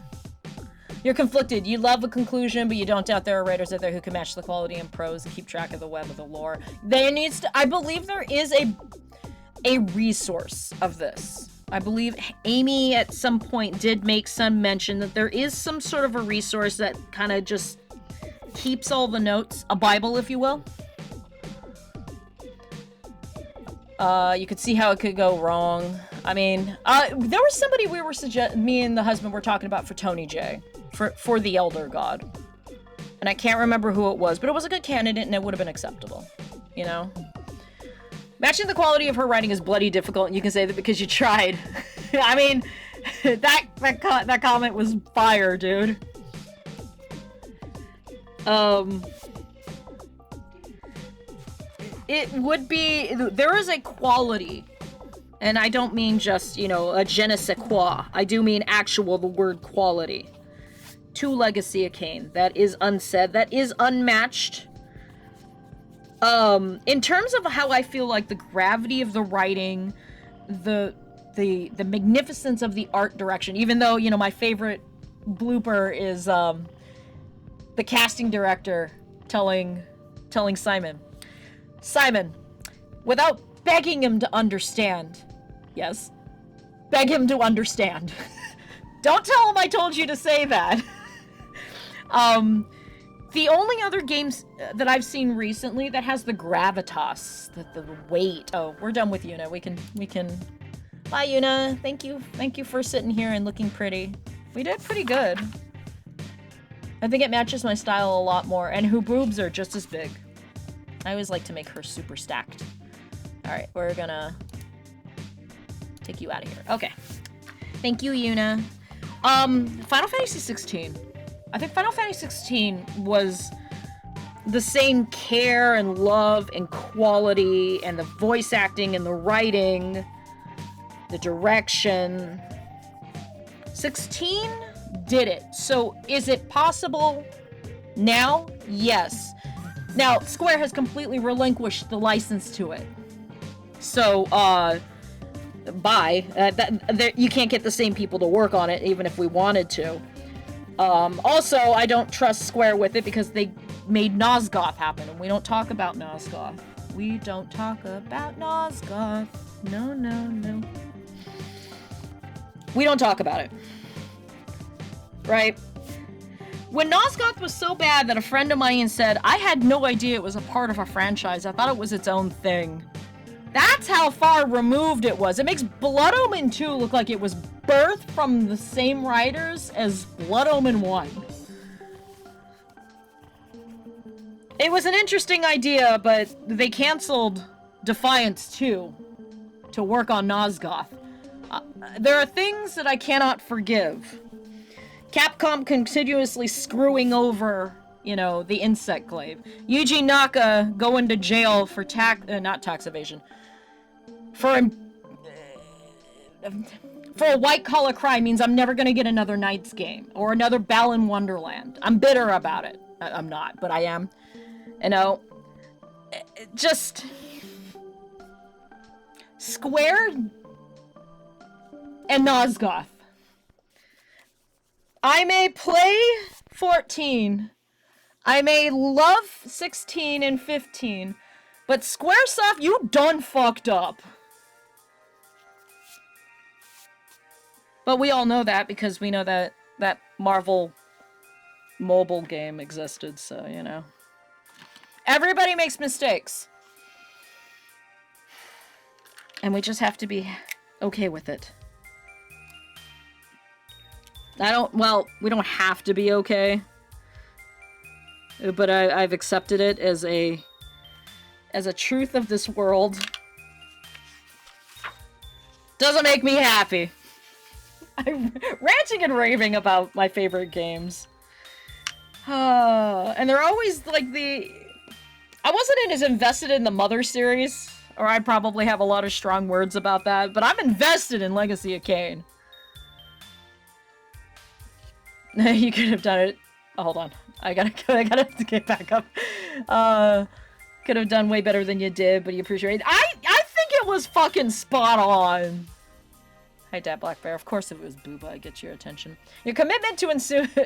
You're conflicted. You love the conclusion, but you don't doubt there are writers out there who can match the quality in prose and keep track of the web of the lore. There needs to, I believe there is a resource of this. I believe Amy at some point did make some mention that there is some sort of a resource that kind of just keeps all the notes, a Bible, if you will. You could see how it could go wrong. I mean, there was somebody me and the husband were talking about for Tony J, for the Elder God. And I can't remember who it was, but it was a good candidate and it would have been acceptable, you know? Matching the quality of her writing is bloody difficult, and you can say that because you tried. I mean, that comment was fire, dude. It would be, there is a quality, and I don't mean just, you know, a je ne sais quoi. I do mean actual, the word quality, to Legacy of Kain. That is unsaid, that is unmatched. In terms of how I feel like the gravity of the writing, the magnificence of the art direction, even though, you know, my favorite blooper is, the casting director telling Simon, without begging him to understand. Yes. Beg him to understand. Don't tell him I told you to say that. The only other games that I've seen recently that has the gravitas, the weight. Oh, we're done with Yuna. We can. Bye, Yuna. Thank you for sitting here and looking pretty. We did pretty good. I think it matches my style a lot more, and her boobs are just as big. I always like to make her super stacked. Alright, we're gonna take you out of here. Okay. Thank you, Yuna. Final Fantasy 16. I think Final Fantasy 16 was the same care and love and quality and the voice acting and the writing, the direction. 16 did it. So is it possible now? Yes. Now, Square has completely relinquished the license to it. So, you can't get the same people to work on it, even if we wanted to. Also, I don't trust Square with it because they made Nosgoth happen, and we don't talk about Nosgoth. We don't talk about Nosgoth. No, no, no. We don't talk about it. Right? When Nosgoth was so bad that a friend of mine said, I had no idea it was a part of a franchise. I thought it was its own thing. That's how far removed it was. It makes Blood Omen 2 look like it was birthed from the same writers as Blood Omen 1. It was an interesting idea, but they canceled Defiance 2 to work on Nosgoth. There are things that I cannot forgive. Capcom continuously screwing over, you know, the Insect Glaive. Yuji Naka going to jail for not tax evasion. For a white-collar crime means I'm never gonna get another Knights game. Or another Balan Wonderland. I'm bitter about it. I'm not, but I am. You know, just... Square and Nosgoth. I may play 14. I may love 16 and 15. But Squaresoft, you done fucked up. But we all know that because we know that that Marvel mobile game existed, so, you know. Everybody makes mistakes. And we just have to be okay with it. We don't have to be okay. But I've accepted it as a truth of this world. Doesn't make me happy. I'm ranting and raving about my favorite games. And they're always like I wasn't as invested in the Mother series, or I probably have a lot of strong words about that, but I'm invested in Legacy of Kain. You could have done it. Oh, hold on. I gotta get back up. Could have done way better than you did, but you appreciate it. I think it was fucking spot on. Hi, Dad Black Bear. Of course if it was Booba, I get your attention. Your commitment to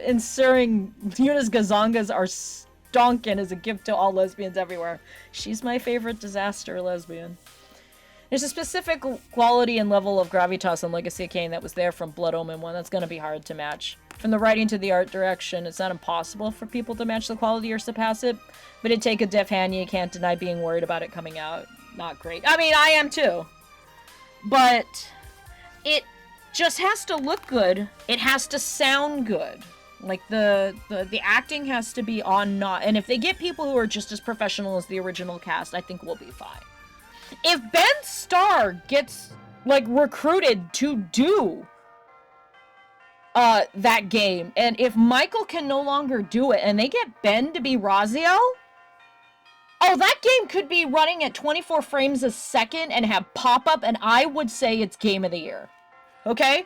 insuring Yuna's Gazongas are stonkin' as a gift to all lesbians everywhere. She's my favorite disaster lesbian. There's a specific quality and level of gravitas in Legacy of Kain that was there from Blood Omen 1 that's gonna be hard to match. From the writing to the art direction, it's not impossible for people to match the quality or surpass it, but it'd take a deaf hand, you can't deny being worried about it coming out. Not great. I mean, I am too. But it just has to look good. It has to sound good. Like, the acting has to be on not. And if they get people who are just as professional as the original cast, I think we'll be fine. If Ben Starr gets, like, recruited to do that game, and if Michael can no longer do it, and they get Ben to be Raziel, oh, that game could be running at 24 frames a second and have pop-up, and I would say it's Game of the Year. Okay?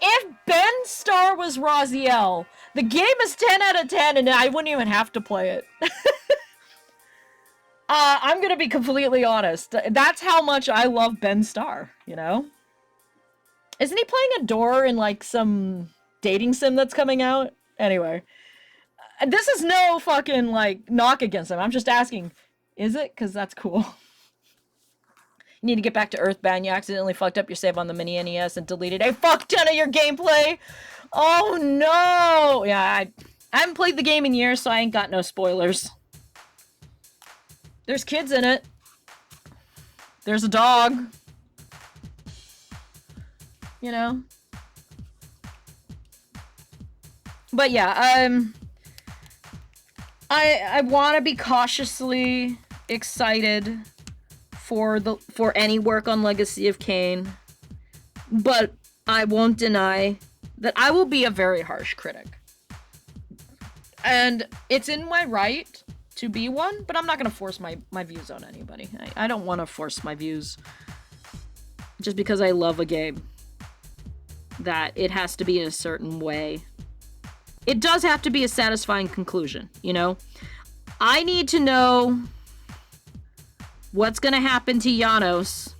If Ben Starr was Raziel, the game is 10 out of 10, and I wouldn't even have to play it. I'm gonna be completely honest. That's how much I love Ben Starr, you know? Isn't he playing a door in, like, some dating sim that's coming out? Anyway. This is no fucking, like, knock against him. I'm just asking, is it? Because that's cool. You need to get back to Earthbound. You accidentally fucked up your save on the mini NES and deleted a fuck ton of your gameplay. Oh, no! Yeah, I haven't played the game in years, so I ain't got no spoilers. There's kids in it. There's a dog. You know? But yeah, I want to be cautiously excited for any work on Legacy of Kain, but I won't deny that I will be a very harsh critic. And it's in my right to be one, but I'm not going to force my views on anybody. I don't want to force my views just because I love a game. That it has to be in a certain way. It does have to be a satisfying conclusion, you know? I need to know what's going to happen to Janos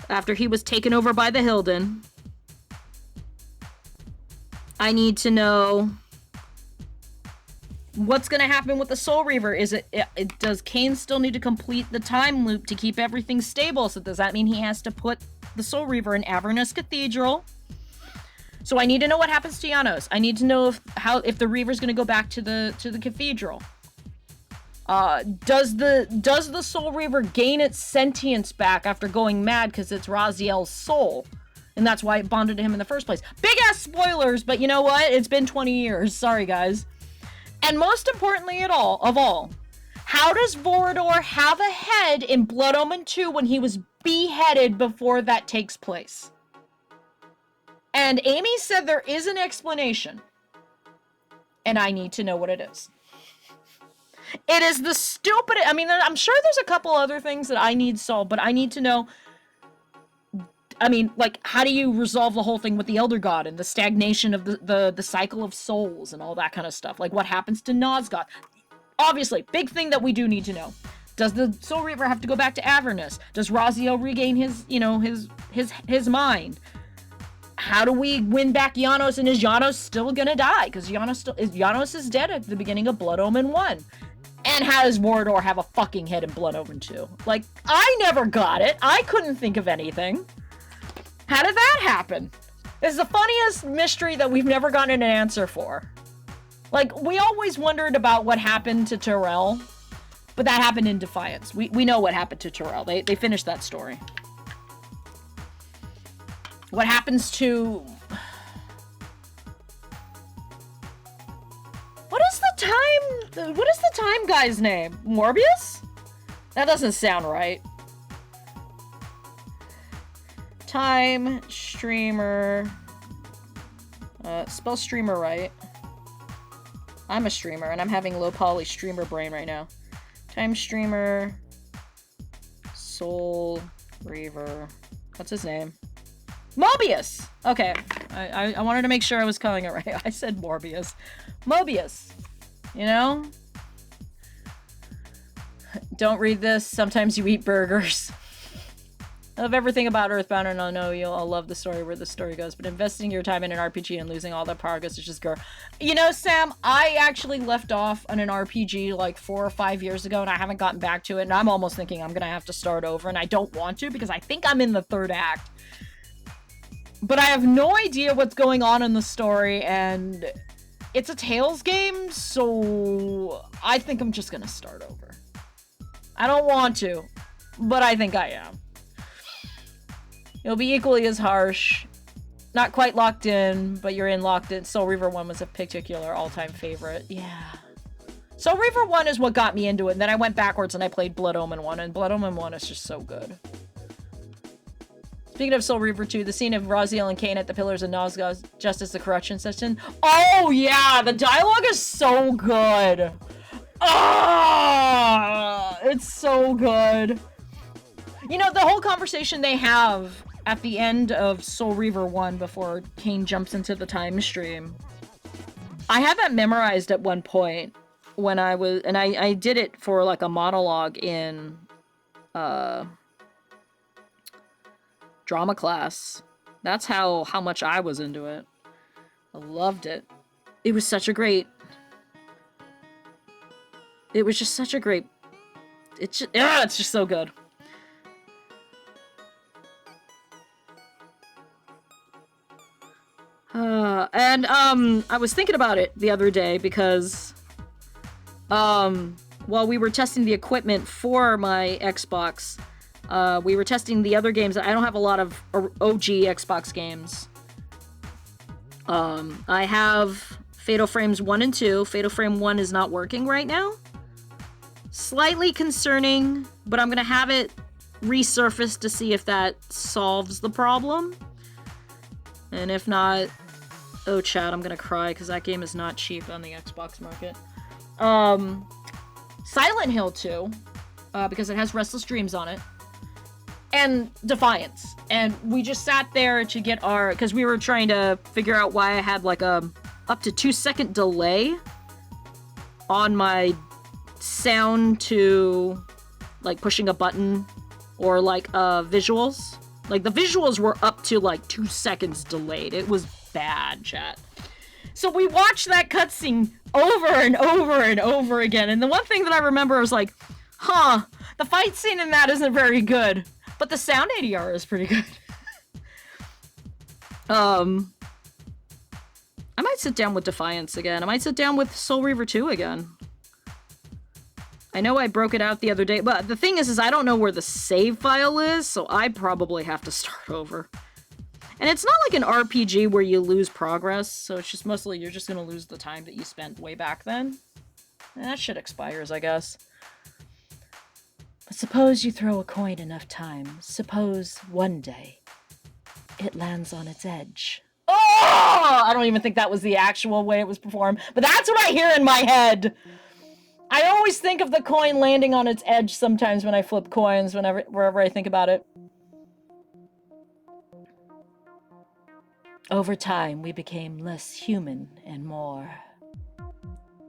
after he was taken over by the Hilden. I need to know what's going to happen with the Soul Reaver. Does Kain still need to complete the time loop to keep everything stable? So does that mean he has to put the Soul Reaver in Avernus Cathedral? So I need to know what happens to Janos. I need to know if the Reaver's going to go back to the cathedral. Does the Soul Reaver gain its sentience back after going mad because it's Raziel's soul? And that's why it bonded to him in the first place. Big ass spoilers, but you know what? It's been 20 years. Sorry, guys. And most importantly of all, how does Vorador have a head in Blood Omen 2 when he was beheaded before that takes place? And Amy said there is an explanation. And I need to know what it is. It is the stupidest. I mean, I'm sure there's a couple other things that I need solved, but I need to know. I mean, like, how do you resolve the whole thing with the Elder God and the stagnation of the cycle of souls and all that kind of stuff? Like, what happens to Nosgoth? Obviously, big thing that we do need to know. Does the Soul Reaver have to go back to Avernus? Does Raziel regain his, you know, his mind? How do we win back Janos, and is Janos still gonna die? Because Janos is dead at the beginning of Blood Omen 1. And how does Vorador have a fucking head in Blood Omen 2? Like, I never got it. I couldn't think of anything. How did that happen? It's the funniest mystery that we've never gotten an answer for. Like, we always wondered about what happened to Terrell, but that happened in Defiance. We know what happened to Terrell. They finished that story. What happens to... What is the time guy's name? Morbius? That doesn't sound right. Time streamer. Spell streamer right. I'm a streamer, and I'm having low poly streamer brain right now. Time streamer. Soul Reaver. What's his name? Mobius! Okay. I wanted to make sure I was calling it right. I said Morbius. Mobius. You know? Don't read this. Sometimes you eat burgers. I love everything about Earthbound, and I know you'll all love the story where the story goes, but investing your time in an RPG and losing all that progress is just girl. You know, Sam, I actually left off on an RPG like 4 or 5 years ago, and I haven't gotten back to it, and I'm almost thinking I'm gonna have to start over, and I don't want to because I think I'm in the 3rd act. But I have no idea what's going on in the story, and it's a Tales game, so I think I'm just gonna start over. I don't want to, but I think I am. It'll be equally as harsh. Not quite locked in, but you're in locked in. Soul Reaver 1 was a particular all-time favorite. Yeah. Soul Reaver 1 is what got me into it, and then I went backwards and I played Blood Omen 1, and Blood Omen 1 is just so good. Speaking of Soul Reaver 2, the scene of Raziel and Kain at the Pillars of Nazgûl just as the corruption session. Oh yeah, the dialogue is so good. Ah, it's so good. You know, the whole conversation they have at the end of Soul Reaver 1 before Kain jumps into the time stream. I had that memorized at one point when I was, and I did it for like a monologue in drama class. That's how much I was into it. I loved it. It was such a great, it was just such a great, it's just so good. I was thinking about it the other day because, while we were testing the equipment for my Xbox, we were testing the other games. I don't have a lot of OG Xbox games. I have Fatal Frames 1 and 2. Fatal Frame 1 is not working right now. Slightly concerning, but I'm gonna have it resurfaced to see if that solves the problem. And if not, oh chat, I'm gonna cry because that game is not cheap on the Xbox market. Silent Hill 2, because it has Restless Dreams on it, and Defiance. And we just sat there to get our, because we were trying to figure out why I had like a up to 2-second delay on my sound to like pushing a button or like visuals. Like the visuals were up to like 2 seconds delayed. It was bad, chat. So we watched that cutscene over and over and over again. And the one thing that I remember was like, huh, the fight scene in that isn't very good, but the sound ADR is pretty good. I might sit down with Defiance again. I might sit down with Soul Reaver 2 again. I know I broke it out the other day, but the thing is I don't know where the save file is, so I probably have to start over. And it's not like an RPG where you lose progress, so it's just mostly you're just gonna lose the time that you spent way back then. And that shit expires, I guess. But suppose you throw a coin enough times. Suppose one day it lands on its edge. Oh! I don't even think that was the actual way it was performed, but that's what I hear in my head. I always think of the coin landing on its edge sometimes when I flip coins, wherever I think about it. Over time, we became less human and more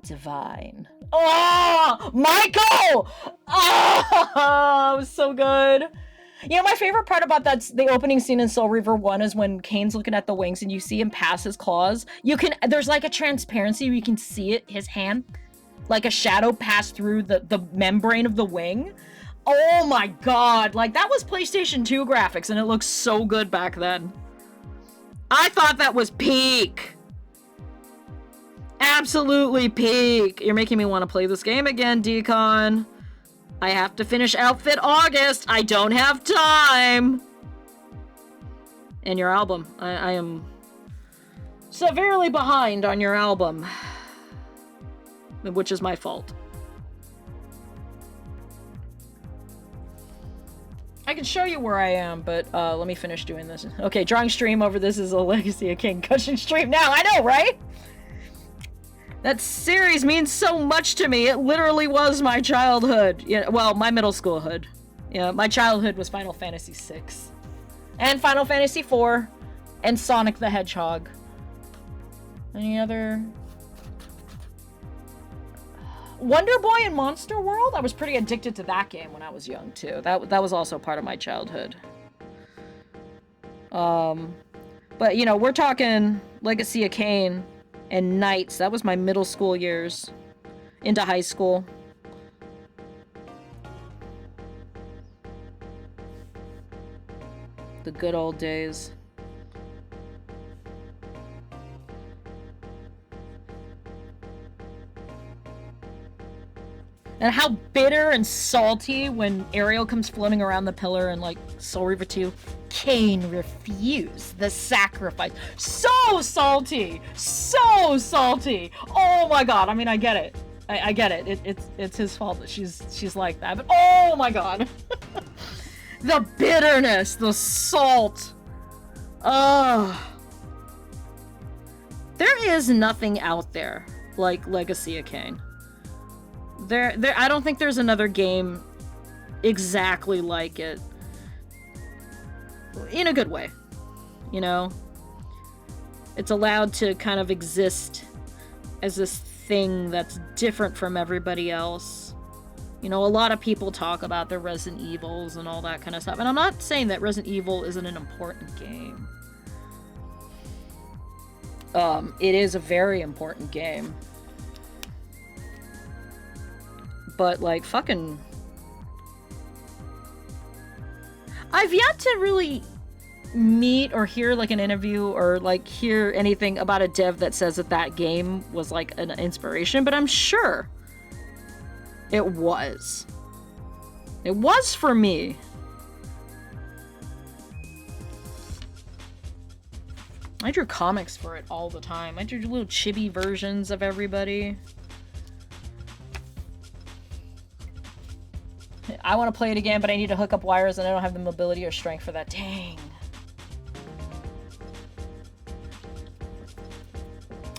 divine. Oh, Michael! Oh, it was so good. You know, my favorite part about that's the opening scene in Soul Reaver 1 is when Kane's looking at the wings and you see him pass his claws. There's like a transparency where you can see it, his hand, like a shadow pass through the membrane of the wing. Oh my god, like that was PlayStation 2 graphics and it looks so good back then. I thought that was peak. Absolutely peak. You're making me want to play this game again, Decon. I have to finish Outfit August. I don't have time. And your album. I am severely behind on your album. Which is my fault. I can show you where I am, but let me finish doing this. Okay, drawing stream over this is a Legacy of King gushing stream now. I know, right? That series means so much to me. It literally was my childhood. Yeah, well, my middle schoolhood. Yeah, my childhood was Final Fantasy VI. And Final Fantasy IV. And Sonic the Hedgehog. Any other... Wonder Boy and Monster World? I was pretty addicted to that game when I was young, too. That was also part of my childhood. But, you know, we're talking Legacy of Kain and Knights. That was my middle school years. Into high school. The good old days. And how bitter and salty when Ariel comes floating around the pillar and like Soul Reaver 2. Kain refused the sacrifice. So salty! So salty! Oh my god, I mean, I get it. I get it. It's his fault that she's like that. But oh my god. The bitterness, the salt. Ugh. There is nothing out there like Legacy of Kain. I don't think there's another game exactly like it. In a good way. You know? It's allowed to kind of exist as this thing that's different from everybody else. You know, a lot of people talk about their Resident Evils and all that kind of stuff. And I'm not saying that Resident Evil isn't an important game. It is a very important game. But, like, fucking... I've yet to really meet or hear, like, an interview or, like, hear anything about a dev that says that that game was, like, an inspiration, but I'm sure it was. It was for me. I drew comics for it all the time. I drew little chibi versions of everybody. I want to play it again, but I need to hook up wires and I don't have the mobility or strength for that. Dang.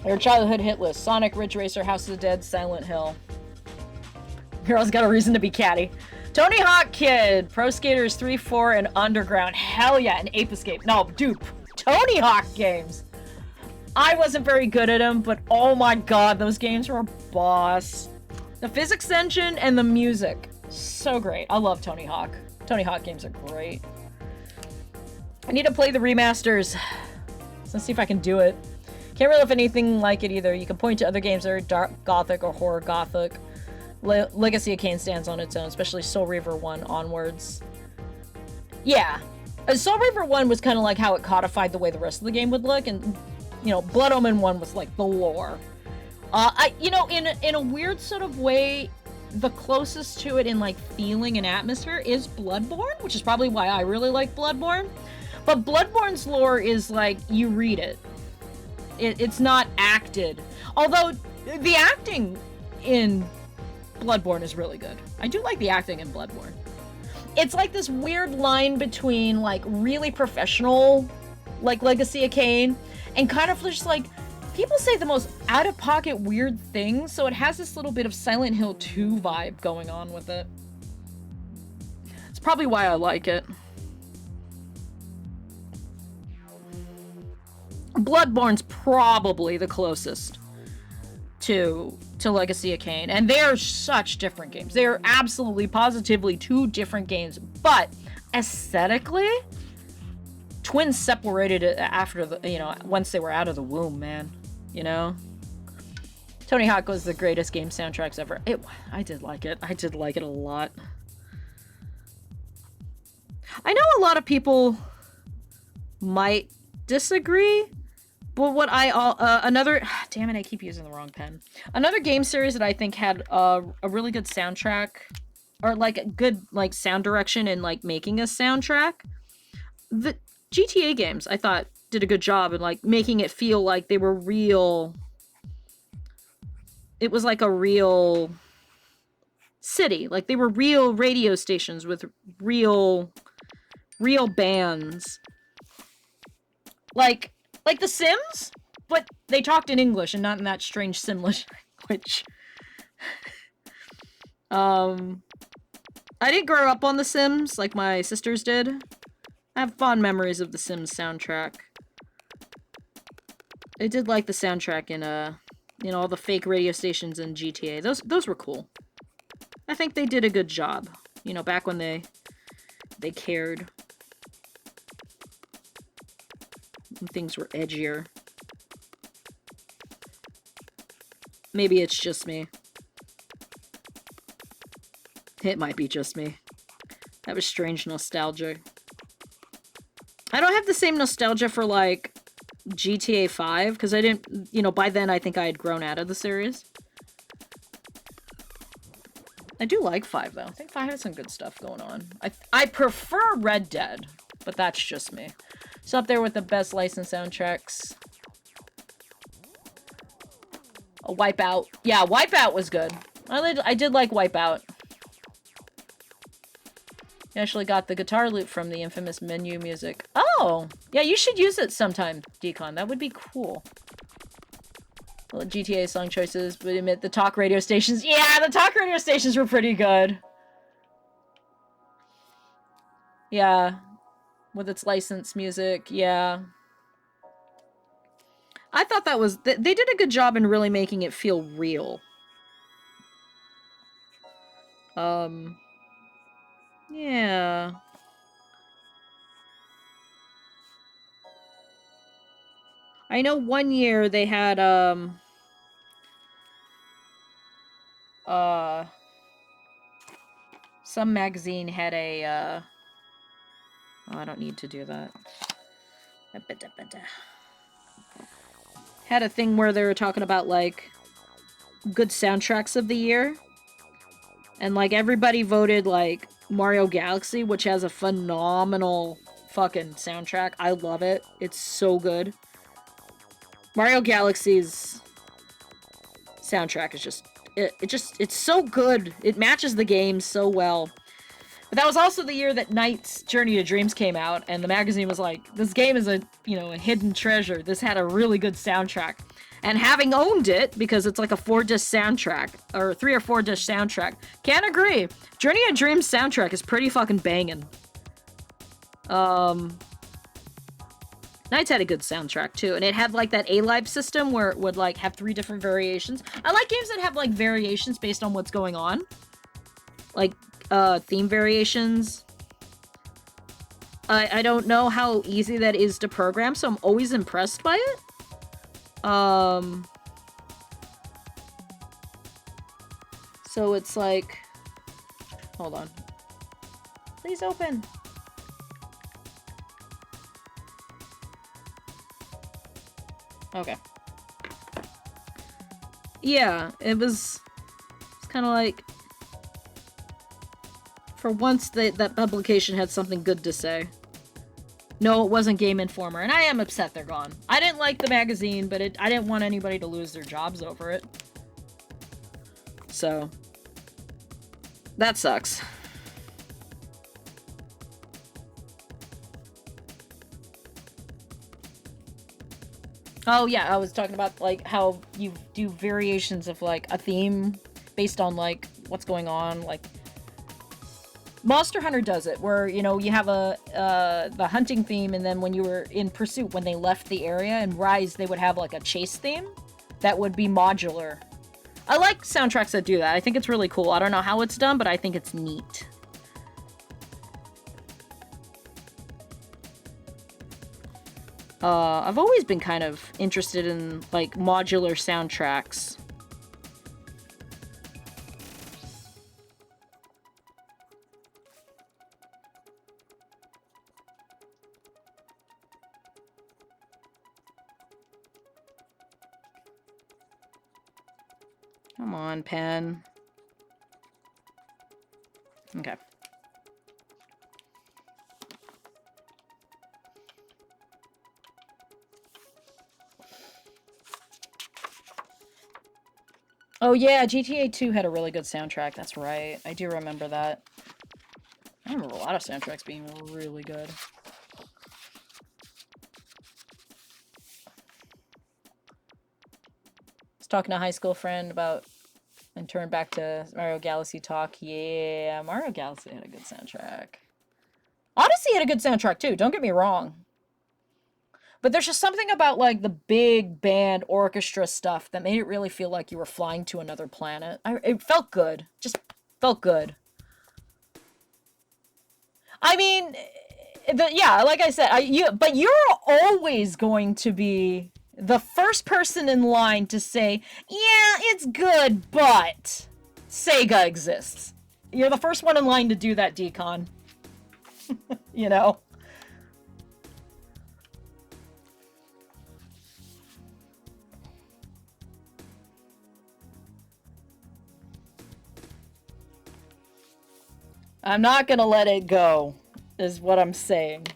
Your childhood hit list. Sonic, Ridge Racer, House of the Dead, Silent Hill. Girl's got a reason to be catty. Tony Hawk Kid, Pro Skaters 3, 4, and Underground. Hell yeah, and Ape Escape. No, dude, Tony Hawk games. I wasn't very good at them, but oh my god, those games were boss. The physics engine and the music. So great. I love Tony Hawk. Tony Hawk games are great. I need to play the remasters. So let's see if I can do it. Can't really have anything like it either. You can point to other games that are dark gothic or horror gothic. Legacy of Kain stands on its own, especially Soul Reaver 1 onwards. Yeah. Soul Reaver 1 was kind of like how it codified the way the rest of the game would look, and, you know, Blood Omen 1 was like the lore. You know, in a weird sort of way, the closest to it in, like, feeling and atmosphere is Bloodborne, which is probably why I really like Bloodborne. But Bloodborne's lore is, like, you read it. It's not acted. Although, the acting in Bloodborne is really good. I do like the acting in Bloodborne. It's like this weird line between, like, really professional, like Legacy of Kain, and kind of just, like, people say the most out-of-pocket weird things, so it has this little bit of Silent Hill 2 vibe going on with it. It's probably why I like it. Bloodborne's probably the closest to Legacy of Kain, and they are such different games. They are absolutely, positively two different games, but aesthetically, twins separated after the, you know, once they were out of the womb, man. You know? Tony Hawk was the greatest game soundtracks ever. I did like it. I did like it a lot. I know a lot of people might disagree, but what another, damn it, I keep using the wrong pen. Another game series that I think had a really good soundtrack, or like a good like sound direction and like making a soundtrack. The GTA games, I thought, did a good job in like making it feel like they were real. It was like a real city, like they were real radio stations with real real bands. Like The Sims, but they talked in English and not in that strange Simlish language. I didn't grow up on The Sims like my sisters did. I have fond memories of the Sims soundtrack. I did like the soundtrack in you know, all the fake radio stations in GTA. Those were cool. I think they did a good job. You know, back when they cared. When things were edgier. Maybe it's just me. It might be just me. That was strange nostalgia. I don't have the same nostalgia for, like, GTA 5, because I didn't, you know, by then I think I had grown out of the series. I do like 5, though. I think 5 has some good stuff going on. I prefer Red Dead, but that's just me. It's up there with the best licensed soundtracks. A Wipeout. Yeah, Wipeout was good. I did like Wipeout. You actually got the guitar loop from the infamous menu music. Oh! Yeah, you should use it sometime, Decon. That would be cool. Well, GTA song choices, but admit the talk radio stations. Yeah, the talk radio stations were pretty good. Yeah. With its licensed music, yeah. I thought that was... They did a good job in really making it feel real. Yeah. I know one year they had, some magazine had a, oh, I don't need to do that. Had a thing where they were talking about, like, good soundtracks of the year. And, like, everybody voted, like, Mario Galaxy, which has a phenomenal fucking soundtrack. I love it. It's so good. Mario Galaxy's soundtrack is just... It's so good. It matches the game so well. But that was also the year that Knight's Journey to Dreams came out, and the magazine was like, this game is a, you know, a hidden treasure. This had a really good soundtrack. And having owned it, because it's like a 4-disc soundtrack, or 3 or 4-disc soundtrack, can't agree. Journey to Dreams soundtrack is pretty fucking banging. Knights had a good soundtrack too, and it had like that A-Live system where it would like have 3 different variations. I like games that have like variations based on what's going on. Like, theme variations. I don't know how easy that is to program, so I'm always impressed by it. So it's like... Hold on. Please open. Okay. Yeah, it's kind of like... For once, that publication had something good to say. No, it wasn't Game Informer, and I am upset they're gone. I didn't like the magazine, but I didn't want anybody to lose their jobs over it. So, that sucks. Oh yeah, I was talking about like how you do variations of like a theme based on like what's going on. Like Monster Hunter does it, where you know you have the hunting theme, and then when you were in pursuit, when they left the area, and Rise they would have like a chase theme that would be modular. I like soundtracks that do that. I think it's really cool. I don't know how it's done, but I think it's neat. I've always been kind of interested in, like, modular soundtracks. Come on, pen. Okay. Oh yeah, GTA 2 had a really good soundtrack. That's right. I do remember that. I remember a lot of soundtracks being really good. I was talking to a high school friend about, and turned back to Mario Galaxy talk. Yeah, Mario Galaxy had a good soundtrack. Odyssey had a good soundtrack too, don't get me wrong. But there's just something about like the big band orchestra stuff that made it really feel like you were flying to another planet. It felt good. Just felt good. I mean, yeah, like I said, but you're always going to be the first person in line to say, yeah, it's good, but Sega exists. You're the first one in line to do that, Decon. You know? I'm not gonna let it go, is what I'm saying.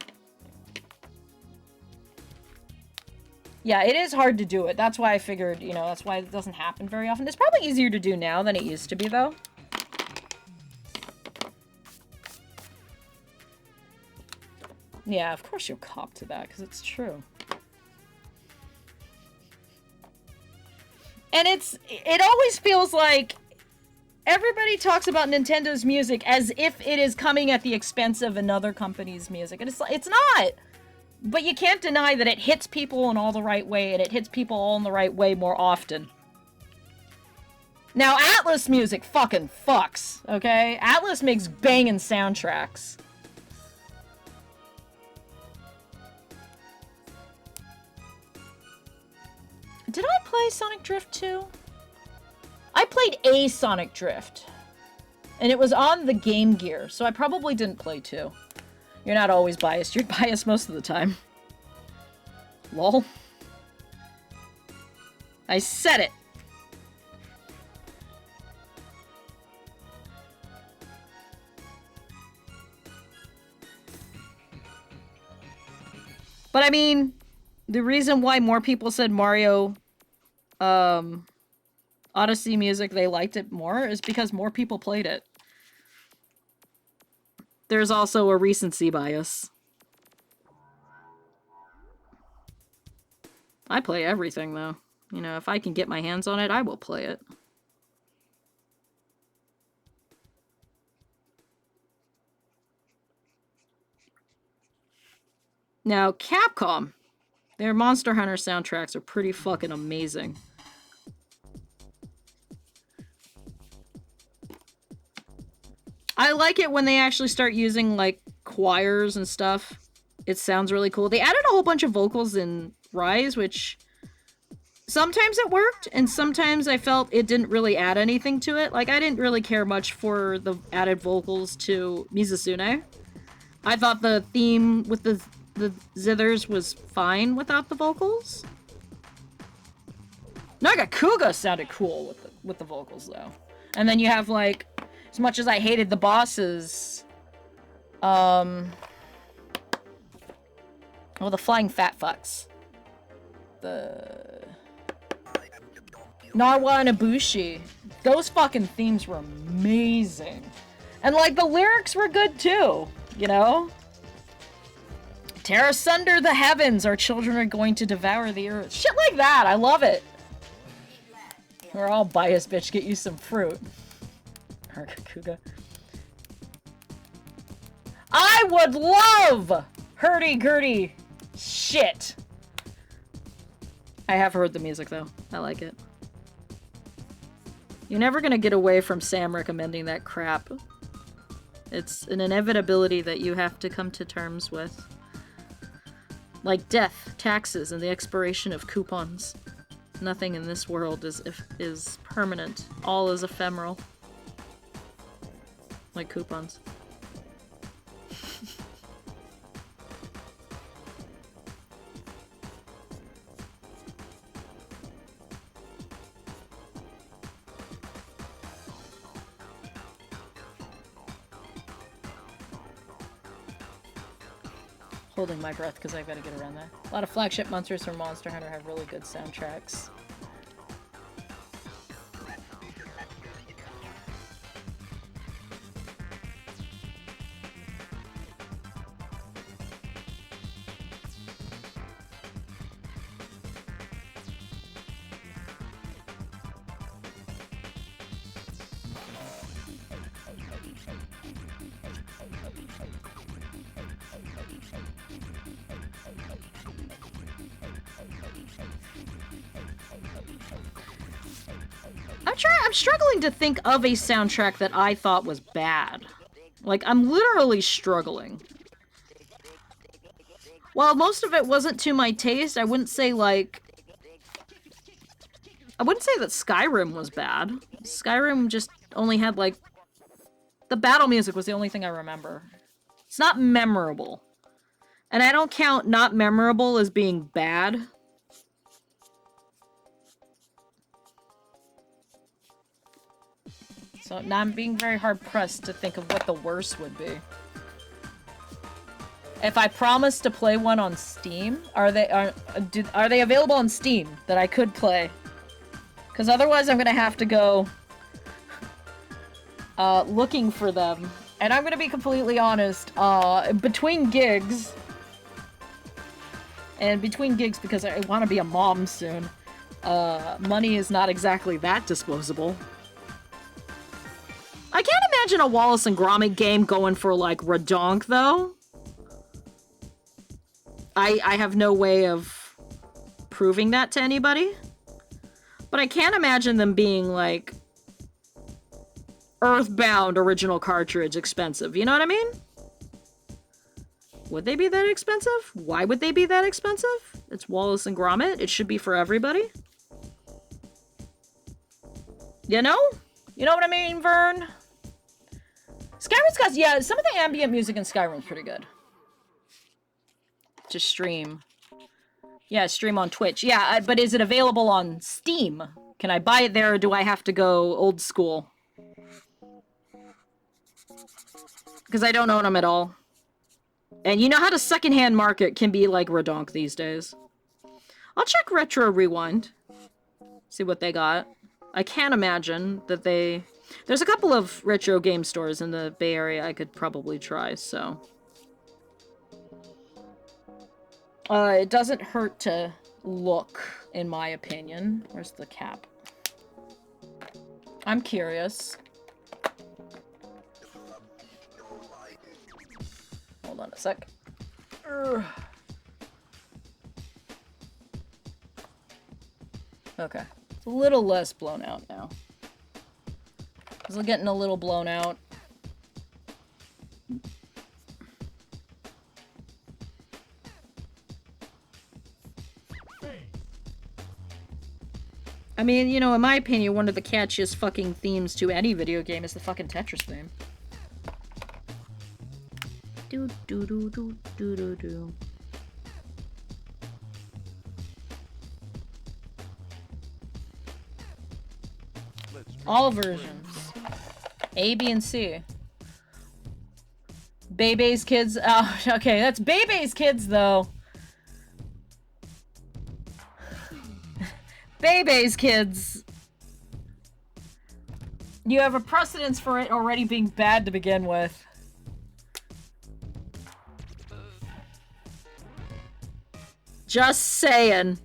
Yeah, it is hard to do it. That's why I figured, you know, that's why it doesn't happen very often. It's probably easier to do now than it used to be, though. Yeah, of course you'll cop to that, because it's true. And it always feels like everybody talks about Nintendo's music as if it is coming at the expense of another company's music. And it's not! But you can't deny that it hits people in all the right way, and it hits people all in the right way more often. Now, Atlas music fucking fucks, okay? Atlas makes banging soundtracks. Did I play Sonic Drift 2? I played a Sonic Drift. And it was on the Game Gear, so I probably didn't play 2. You're not always biased. You're biased most of the time. Lol. I said it! But I mean, the reason why more people said Mario, Odyssey music, they liked it more, is because more people played it. There's also a recency bias. I play everything, though. You know, if I can get my hands on it, I will play it. Now, Capcom, their Monster Hunter soundtracks are pretty fucking amazing. I like it when they actually start using, like, choirs and stuff. It sounds really cool. They added a whole bunch of vocals in Rise, which sometimes it worked, and sometimes I felt it didn't really add anything to it. Like, I didn't really care much for the added vocals to Mizusune. I thought the theme with the zithers was fine without the vocals. Nagakuga sounded cool with the vocals, though. And then you have, like, as much as I hated the bosses, oh, the flying fat fucks. The Narwa and Ibushi. Those fucking themes were amazing. And, like, the lyrics were good, too. You know? Tear asunder the heavens, our children are going to devour the earth. Shit like that, I love it. We're all biased, bitch. Get you some fruit. Nagakuga. I would love hurdy-gurdy shit. I have heard the music, though. I like it. You're never gonna get away from Sam recommending that crap. It's an inevitability that you have to come to terms with. Like death, taxes, and the expiration of coupons. Nothing in this world is permanent. All is ephemeral. Like coupons. Holding my breath because I've got to get around that. A lot of flagship monsters from Monster Hunter have really good soundtracks. I'm struggling to think of a soundtrack that I thought was bad. Like, I'm literally struggling. While most of it wasn't to my taste, I wouldn't say, like... I wouldn't say that Skyrim was bad. Skyrim just only had, like... The battle music was the only thing I remember. It's not memorable. And I don't count not memorable as being bad. So now I'm being very hard-pressed to think of what the worst would be. If I promised to play one on Steam, are they available on Steam that I could play? Because otherwise I'm gonna have to go looking for them. And I'm gonna be completely honest, between gigs, because I want to be a mom soon, money is not exactly that disposable. I can't imagine a Wallace and Gromit game going for, like, redonk, though. I have no way of proving that to anybody. But I can't imagine them being, like, Earthbound original cartridge expensive. You know what I mean? Would they be that expensive? Why would they be that expensive? It's Wallace and Gromit. It should be for everybody. You know? You know what I mean, Vern? Skyrim's got, yeah, some of the ambient music in Skyrim's pretty good. To stream. Yeah, stream on Twitch. Yeah, but is it available on Steam? Can I buy it there, or do I have to go old school? Because I don't own them at all. And you know how the secondhand market can be like redonk these days. I'll check Retro Rewind. See what they got. I can't imagine that they... There's a couple of retro game stores in the Bay Area I could probably try, so... it doesn't hurt to look, in my opinion. Where's the cap? I'm curious. Hold on a sec. Urgh. Okay. It's a little less blown out now. It's getting a little blown out. I mean, you know, in my opinion, one of the catchiest fucking themes to any video game is the fucking Tetris theme. Do do do do do do do. All versions. A, B, and C. Bebe's Kids. Oh, okay, that's Bebe's Kids, though. Bebe's Kids. You have a precedence for it already being bad to begin with. Just saying.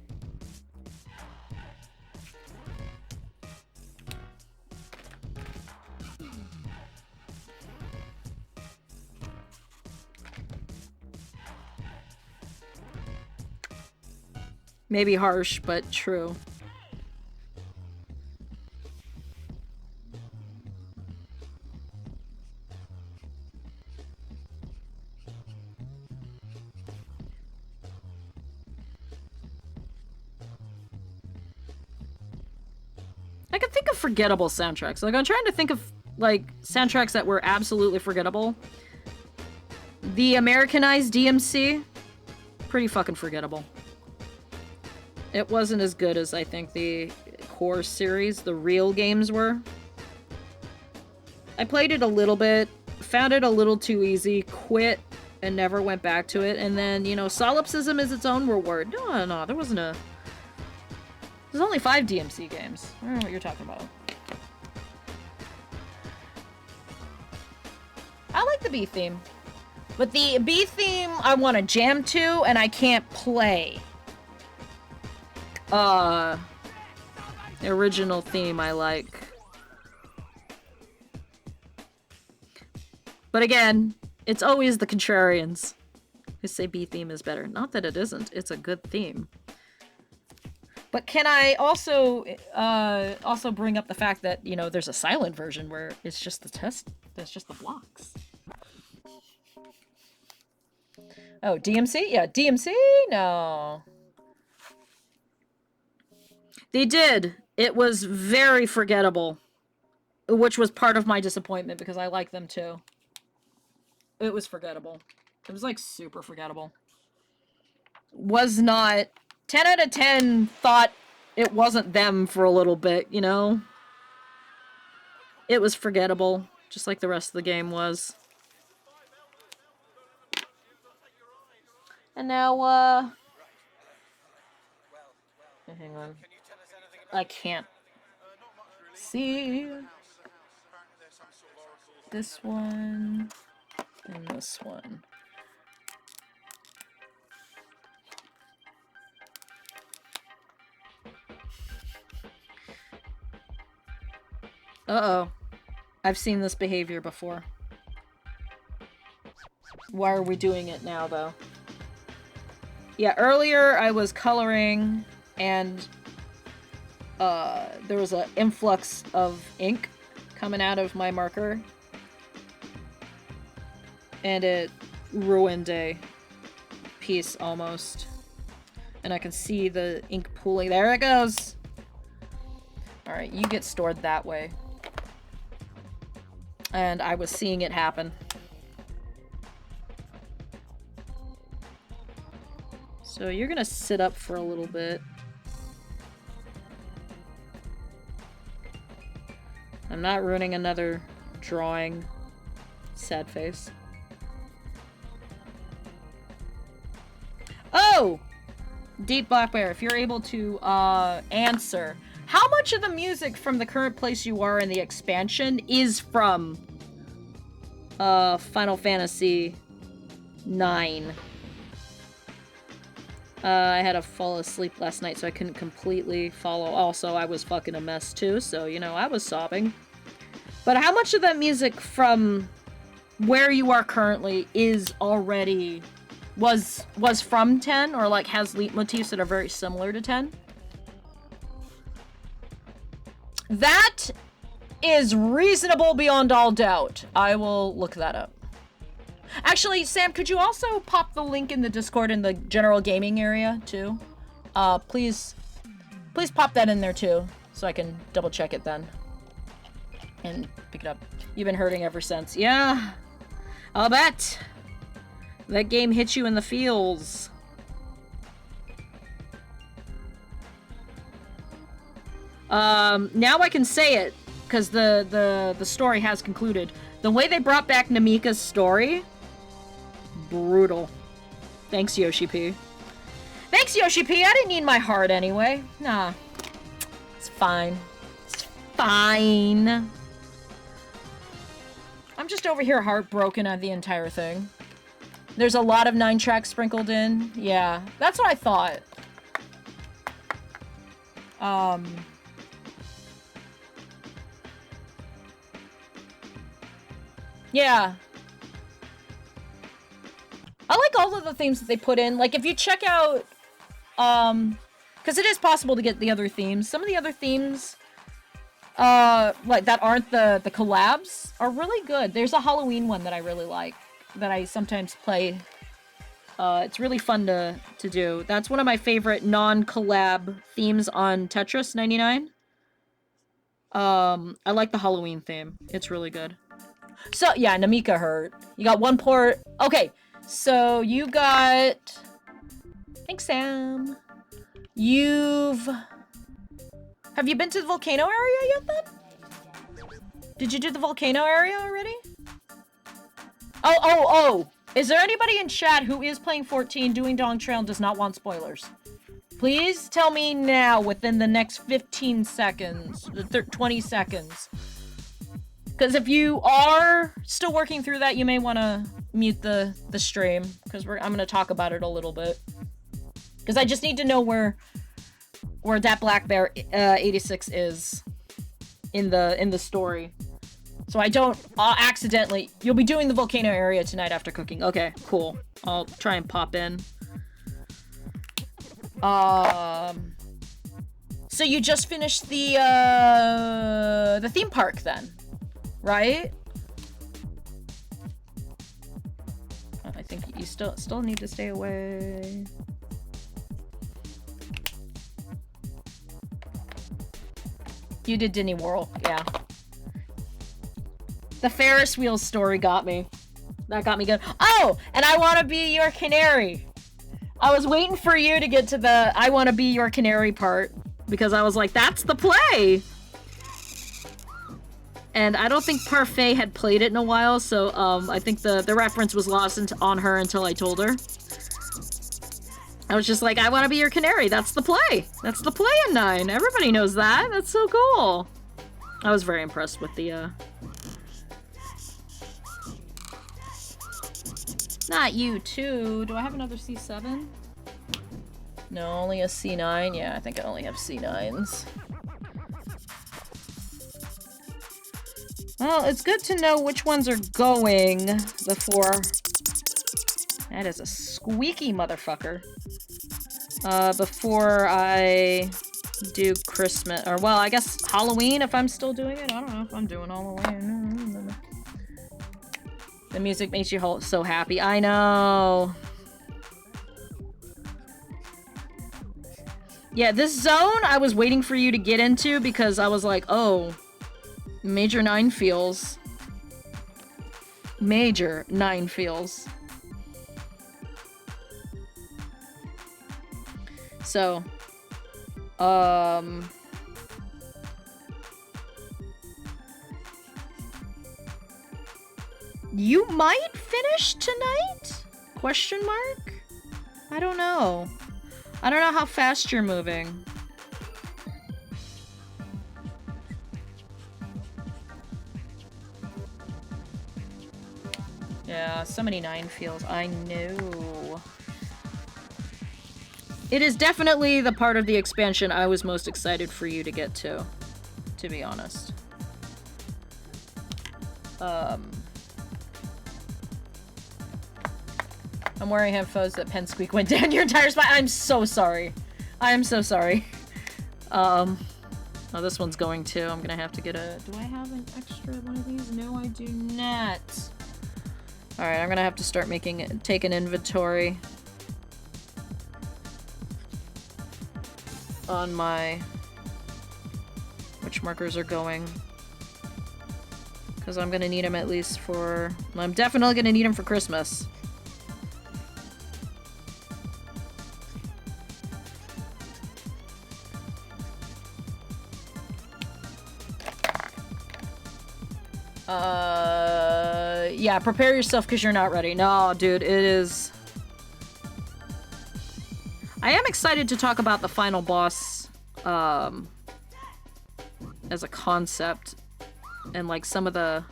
Maybe harsh, but true. I can think of forgettable soundtracks. Like, I'm trying to think of, like, soundtracks that were absolutely forgettable. The Americanized DMC, pretty fucking forgettable. It wasn't as good as, I think, the core series, the real games were. I played it a little bit, found it a little too easy, quit, and never went back to it. And then, you know, solipsism is its own reward. No, there wasn't a... There's only 5 DMC games. I don't know what you're talking about. I like the B theme. But the B theme I want to jam to, and I can't play. The original theme I like. But again, it's always the contrarians who say B theme is better. Not that it isn't. It's a good theme. But can I also bring up the fact that, you know, there's a silent version where it's just the test, it's just the blocks. Oh, DMC? Yeah, DMC? No. They did. It was very forgettable, which was part of my disappointment because I like them too. It was forgettable. It was like super forgettable. Was not 10 out of 10 thought it wasn't them for a little bit, you know? It was forgettable, just like the rest of the game was. And now, hang on. I can't see this one and this one. Uh-oh. I've seen this behavior before. Why are we doing it now, though? Yeah, earlier I was coloring, and there was an influx of ink coming out of my marker. And it ruined a piece, almost. And I can see the ink pooling. There it goes! Alright, you get stored that way. And I was seeing it happen. So you're gonna sit up for a little bit. I'm not ruining another drawing. Sad face. Oh! Deep Black Bear, if you're able to answer, how much of the music from the current place you are in the expansion is from Final Fantasy 9? I had to fall asleep last night, so I couldn't completely follow. Also, I was fucking a mess too, so, you know, I was sobbing. But how much of that music from where you are currently is already... was from 10, or, like, has leitmotifs that are very similar to 10? That is reasonable beyond all doubt. I will look that up. Actually, Sam, could you also pop the link in the Discord in the general gaming area, too? Please pop that in there, too, so I can double check it then. And pick it up. You've been hurting ever since. Yeah, I'll bet. That game hits you in the feels. Now I can say it, because the story has concluded. The way they brought back Namika's story... brutal. Thanks, Yoshi P. Thanks, Yoshi P! I didn't need my heart anyway. Nah. It's fine. It's fine. I'm just over here heartbroken at the entire thing. There's a lot of 9 tracks sprinkled in. Yeah, that's what I thought. Yeah. I like all of the themes that they put in. Like, if you check out, because it is possible to get the other themes. Some of the other themes, like, that aren't the collabs are really good. There's a Halloween one that I really like, that I sometimes play. It's really fun to do. That's one of my favorite non-collab themes on Tetris 99. I like the Halloween theme. It's really good. So, yeah, Namika hurt. You got one port. Okay, so you got... Thanks, Sam. Have you been to the volcano area yet, then? Did you do the volcano area already? Oh! Is there anybody in chat who is playing 14, doing Dong Trail, and does not want spoilers? Please tell me now, within the next 15 seconds, 20 seconds. Because if you are still working through that, you may want to mute the stream, because I'm going to talk about it a little bit. Because I just need to know where that Black Bear 86 is in the story. So I don't accidentally... You'll be doing the volcano area tonight after cooking. Okay, cool. I'll try and pop in. So you just finished the theme park then, right? I think you still need to stay away. You did Disney World, yeah. The Ferris wheel story got me. That got me good. Oh, and I Want to Be Your Canary. I was waiting for you to get to the I Want to Be Your Canary part because I was like, that's the play. And I don't think Parfait had played it in a while, so I think the reference was lost on her until I told her. I was just like, I Want to Be Your Canary. That's the play. That's the play in 9. Everybody knows that. That's so cool. I was very impressed with the, Not you, too. Do I have another C7? No, only a C9. Yeah, I think I only have C9s. Well, it's good to know which ones are going before... That is a squeaky motherfucker. Before I do Christmas... Or, well, I guess Halloween, if I'm still doing it. I don't know if I'm doing Halloween. The music makes you so happy. I know. Yeah, this zone I was waiting for you to get into because I was like, oh, Major 9 feels. Major 9 feels. So, you might finish tonight? Question mark? I don't know. I don't know how fast you're moving. Yeah, so many 9 feels. I know. It is definitely the part of the expansion I was most excited for you to get to be honest. I'm wearing headphones that pen squeak went down your entire spine. I'm so sorry. I am so sorry. Oh, this one's going too. I'm gonna have to get a... Do I have an extra one of these? No, I do not. Alright, I'm gonna have to start take an inventory on my... which markers are going. Because I'm gonna need them at least for... I'm definitely gonna need them for Christmas. Yeah, prepare yourself because you're not ready. No, dude, it is... I am excited to talk about the final boss, as a concept, and, like, some of the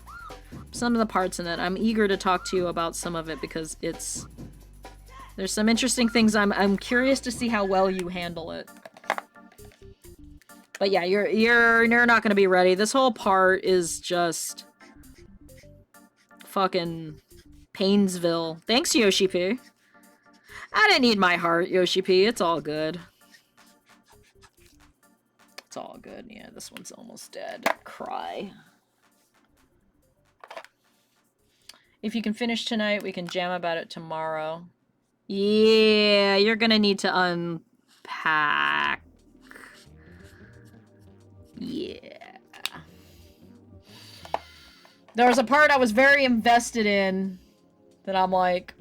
parts in it. I'm eager to talk to you about some of it because it's... There's some interesting things. I'm curious to see how well you handle it. But yeah, you're not gonna be ready. This whole part is just... fucking Painesville. Thanks, Yoshi P. I didn't need my heart, Yoshi P. It's all good. It's all good. Yeah, this one's almost dead. Cry. If you can finish tonight, we can jam about it tomorrow. Yeah, you're gonna need to unpack. Yeah. There was a part I was very invested in that I'm like,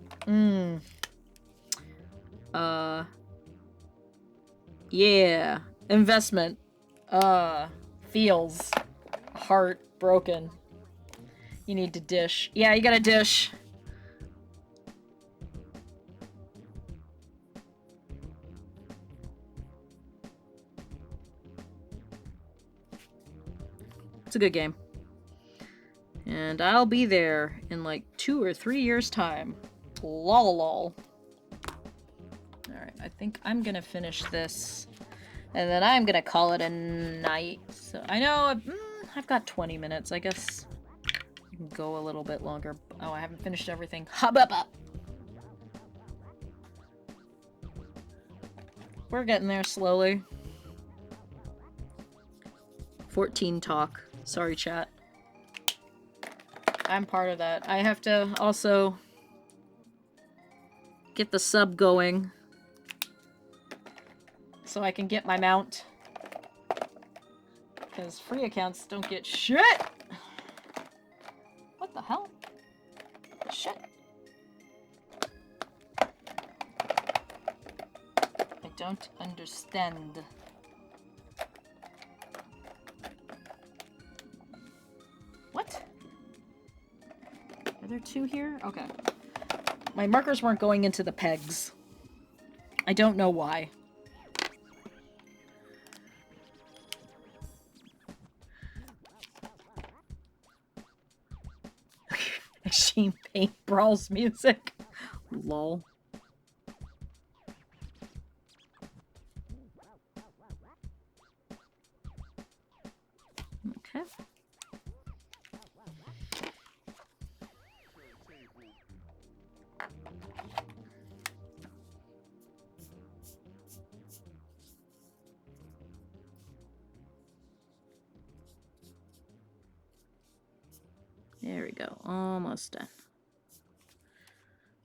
yeah. Investment. Feels. Heartbroken. You need to dish. Yeah, you gotta dish. It's a good game. And I'll be there in like 2 or 3 years' time. Lol. Alright, I think I'm gonna finish this. And then I'm gonna call it a night. So I know I've got 20 minutes. I guess I can go a little bit longer. Oh, I haven't finished everything. We're getting there slowly. 14 talk. Sorry, chat. I'm part of that. I have to also get the sub going so I can get my mount. Because free accounts don't get shit! What the hell? Shit. I don't understand. What? Are there two here? Okay. My markers weren't going into the pegs. I don't know why. Machine Paint Brawls music. Lol. Okay. There we go. Almost done.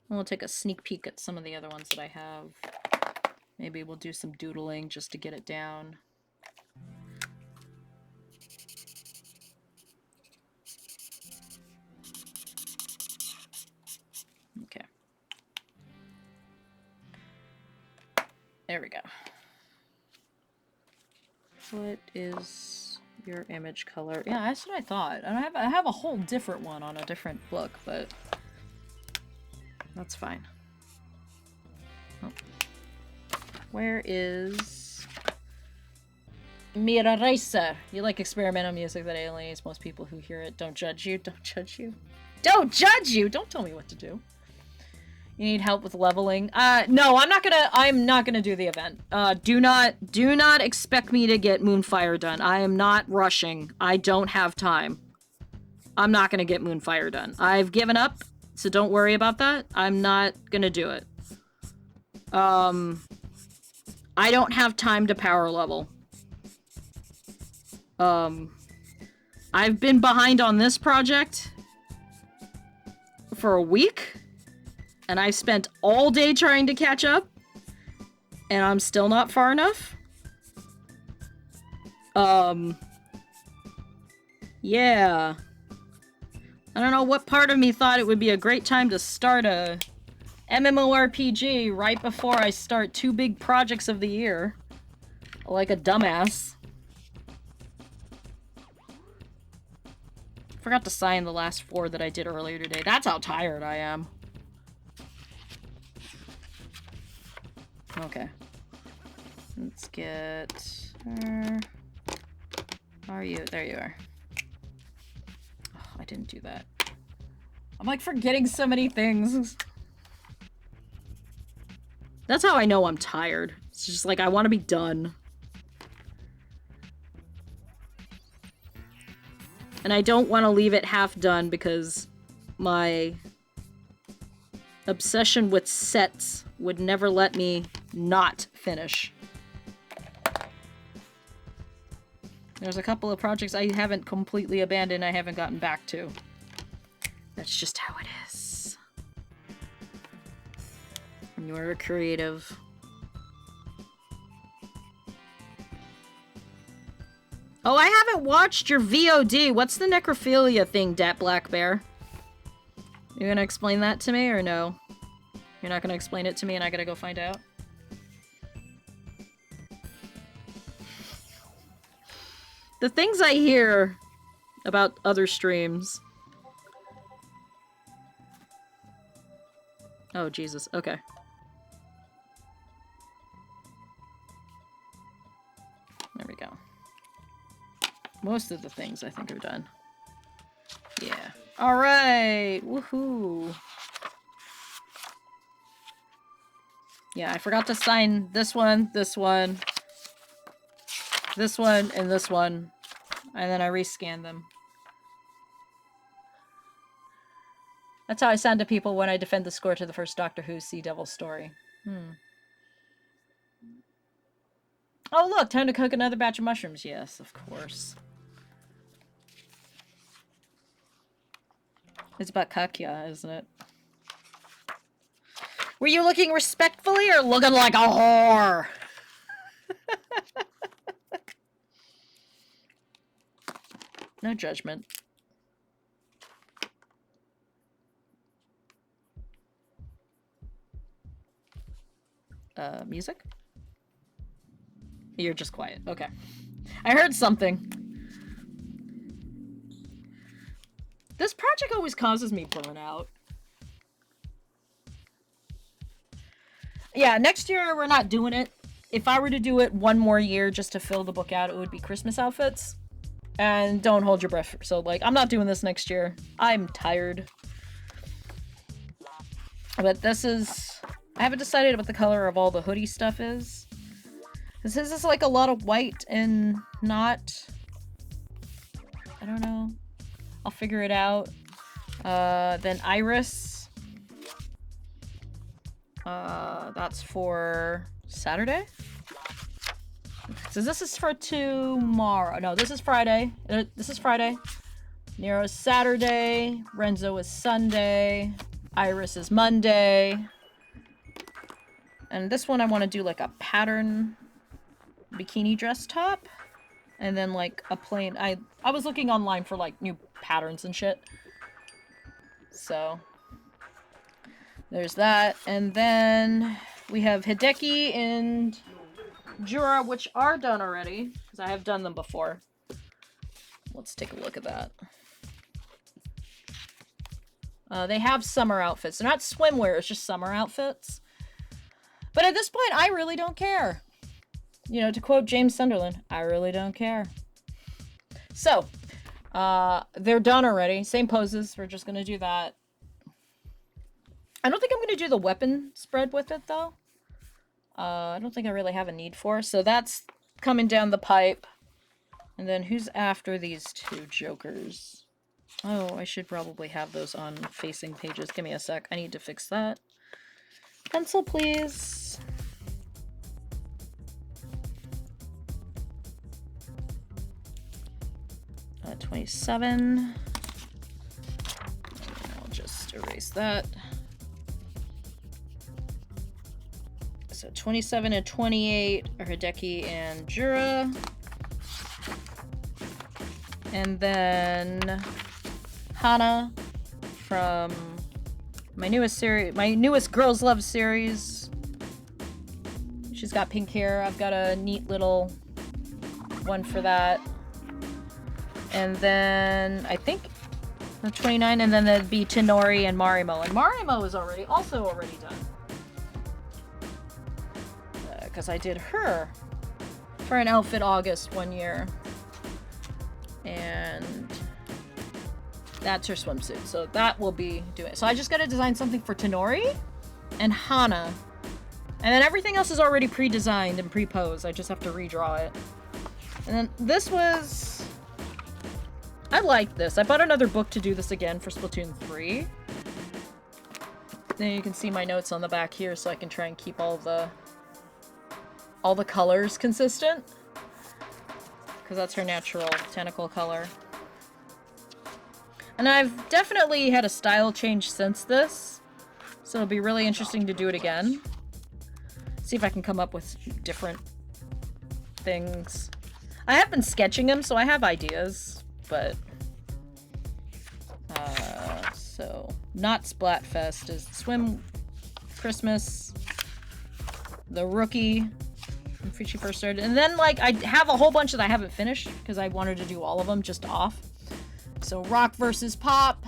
We'll take a sneak peek at some of the other ones that I have. Maybe we'll do some doodling just to get it down. Okay. There we go. What is your image color? Yeah, that's what I thought. I have a whole different one on a different book, but that's fine. Oh. Where is Mira Racer? You like experimental music that alienates most people who hear it. Don't judge you. Don't judge you. Don't judge you! Don't tell me what to do. You need help with leveling? No, I'm not gonna do the event. Do not expect me to get Moonfire done. I am not rushing. I don't have time. I'm not gonna get Moonfire done. I've given up, so don't worry about that. I'm not gonna do it. I don't have time to power level. I've been behind on this project for a week. And I spent all day trying to catch up, and I'm still not far enough. Yeah. I don't know what part of me thought it would be a great time to start a MMORPG right before I start 2 big projects of the year. Like a dumbass. Forgot to sign the last 4 that I did earlier today. That's how tired I am. Okay. Let's get her. Are you? There you are. Oh, I didn't do that. I'm like forgetting so many things. That's how I know I'm tired. It's just like I want to be done. And I don't want to leave it half done because my obsession with sets would never let me not finish. There's a couple of projects I haven't completely abandoned, I haven't gotten back to. That's just how it is. When you're a creative. Oh, I haven't watched your VOD. What's the necrophilia thing, Dat Black Bear? You gonna explain that to me, or no? You're not gonna explain it to me and I gotta go find out? The things I hear about other streams. Oh, Jesus. Okay. There we go. Most of the things I think are done. Yeah. Alright! Woohoo! Yeah, I forgot to sign this one, this one, this one, and this one. And then I rescanned them. That's how I sound to people when I defend the score to the first Doctor Who Sea Devil story. Oh look, time to cook another batch of mushrooms. Yes, of course. It's about Kakya, isn't it? Were you looking respectfully or looking like a whore? No judgment. Music? You're just quiet. Okay. I heard something. This project always causes me burnout. Yeah, next year we're not doing it. If I were to do it one more year just to fill the book out, it would be Christmas outfits. And don't hold your breath. So, like, I'm not doing this next year. I'm tired. But this is... I haven't decided what the color of all the hoodie stuff is. This is like a lot of white and not... I don't know. I'll figure it out. Then Iris. That's for Saturday? So this is for tomorrow. No, this is Friday. This is Friday. Nero's Saturday. Renzo is Sunday. Iris is Monday. And this one I want to do like a pattern bikini dress top. And then like a plain... I was looking online for like new patterns and shit. So... there's that. And then we have Hideki and Jura, which are done already. Because I have done them before. Let's take a look at that. They have summer outfits. They're not swimwear, it's just summer outfits. But at this point, I really don't care. You know, to quote James Sunderland, I really don't care. So, they're done already. Same poses. We're just going to do that. I don't think I'm going to do the weapon spread with it, though. I don't think I really have a need for. So that's coming down the pipe. And then who's after these two jokers? Oh, I should probably have those on facing pages. Give me a sec. I need to fix that. Pencil, please. Uh, 27. I'll just erase that. So 27 and 28 are Hideki and Jura. And then Hana from my newest series, my newest Girls Love series. She's got pink hair. I've got a neat little one for that. And then I think the 29, and then there'd be Tenori and Marimo. And Marimo is also already done. Because I did her for an outfit August one year. And that's her swimsuit. So that will be doing it. So I just got to design something for Tenori and Hana. And then everything else is already pre-designed and pre-posed. I just have to redraw it. And then this was... I like this. I bought another book to do this again for Splatoon 3. Then you can see my notes on the back here so I can try and keep all the colors consistent. Because that's her natural tentacle color. And I've definitely had a style change since this. So it'll be really interesting to do it again. See if I can come up with different things. I have been sketching them, so I have ideas. But... so... Not Splatfest is Swim Christmas. The Rookie. When she first started. And then, like, I have a whole bunch that I haven't finished because I wanted to do all of them just off. So, Rock versus Pop.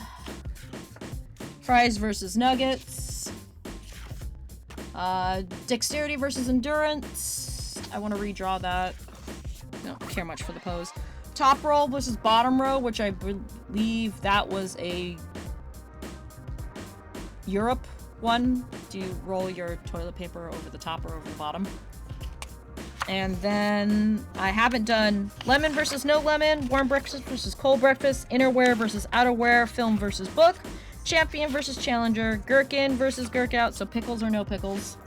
Fries versus Nuggets. Dexterity versus Endurance. I want to redraw that. I don't care much for the pose. Top roll versus bottom row, which I believe that was a Europe one. Do you roll your toilet paper over the top or over the bottom? And then I haven't done lemon versus no lemon, warm breakfast versus cold breakfast, innerwear versus outerwear, film versus book, champion versus challenger, gherkin versus gherk out, so pickles or no pickles.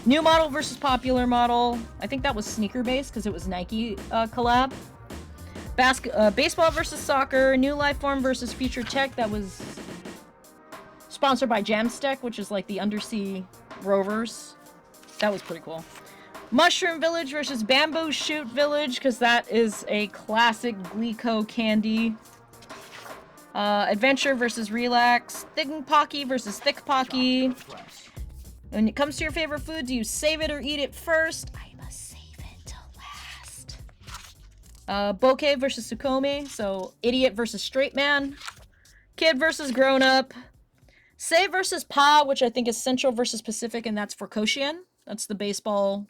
New model versus popular model. I think that was sneaker based because it was Nike collab. Baseball versus soccer, New Life Form versus Future Tech. That was sponsored by Jamstack, which is like the undersea rovers. That was pretty cool. Mushroom Village versus Bamboo Shoot Village, because that is a classic Glico candy. Adventure versus Relax. Thick Pocky versus Thick Pocky. When it comes to your favorite food, do you save it or eat it first? I must save it till last. Bokeh versus Sukome. So, Idiot versus Straight Man. Kid versus Grown Up. Say versus Pa, which I think is Central versus Pacific, and that's for Koshian. That's the baseball...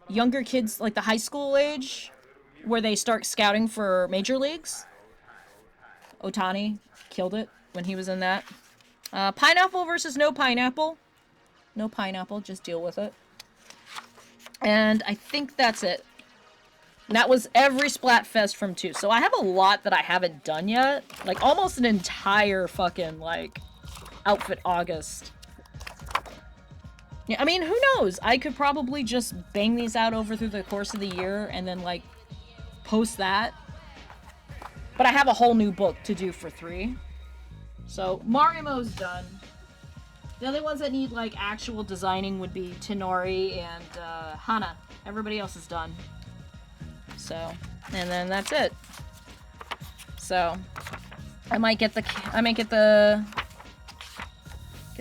younger kids, like the high school age, where they start scouting for major leagues. Otani killed it when he was in that. Pineapple versus no pineapple. No pineapple, just deal with it. And I think that's it. And that was every Splatfest from 2. So I have a lot that I haven't done yet. Like, almost an entire fucking, like, Outfit August. Yeah, I mean, who knows? I could probably just bang these out over through the course of the year and then, like, post that. But I have a whole new book to do for 3. So, Marimo's done. The other ones that need, like, actual designing would be Tenori and Hana. Everybody else is done. So, and then that's it. So, I might get the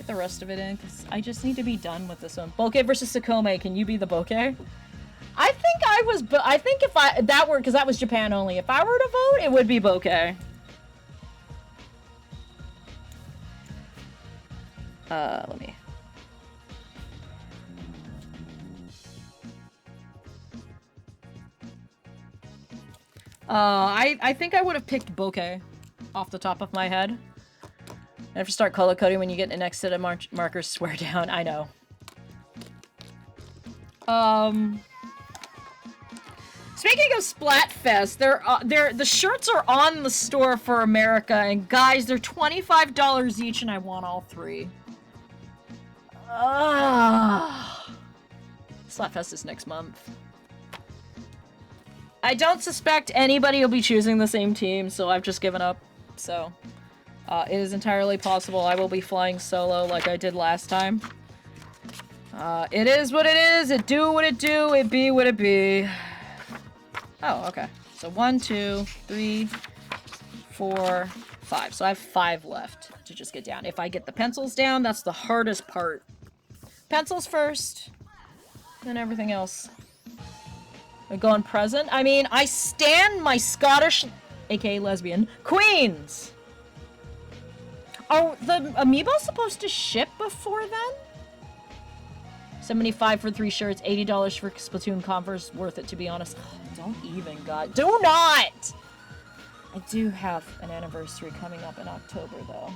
rest of it in, because I just need to be done with this one. Bokeh versus Sakome, can you be the Bokeh? I think if that were, because that was Japan only, if I were to vote, it would be Bokeh. Let me... I think I would have picked Bokeh off the top of my head. I have to start color coding when you get an next set of markers. Swear down. I know. Speaking of Splatfest, the shirts are on the store for America, and guys, they're $25 each, and I want all 3. Splatfest is next month. I don't suspect anybody will be choosing the same team, so I've just given up. So... it is entirely possible I will be flying solo like I did last time. It is what it is. It do what it do. It be what it be. Oh, okay. So 1, 2, 3, 4, 5. So I have 5 left to just get down. If I get the pencils down, that's the hardest part. Pencils first, then everything else. I go on present. I mean, I stand my Scottish, aka lesbian, queens. Are the amiibos supposed to ship before then? $75 for 3 shirts, $80 for Splatoon Converse. Worth it, to be honest. Oh, don't even, God. Do not! I do have an anniversary coming up in October, though.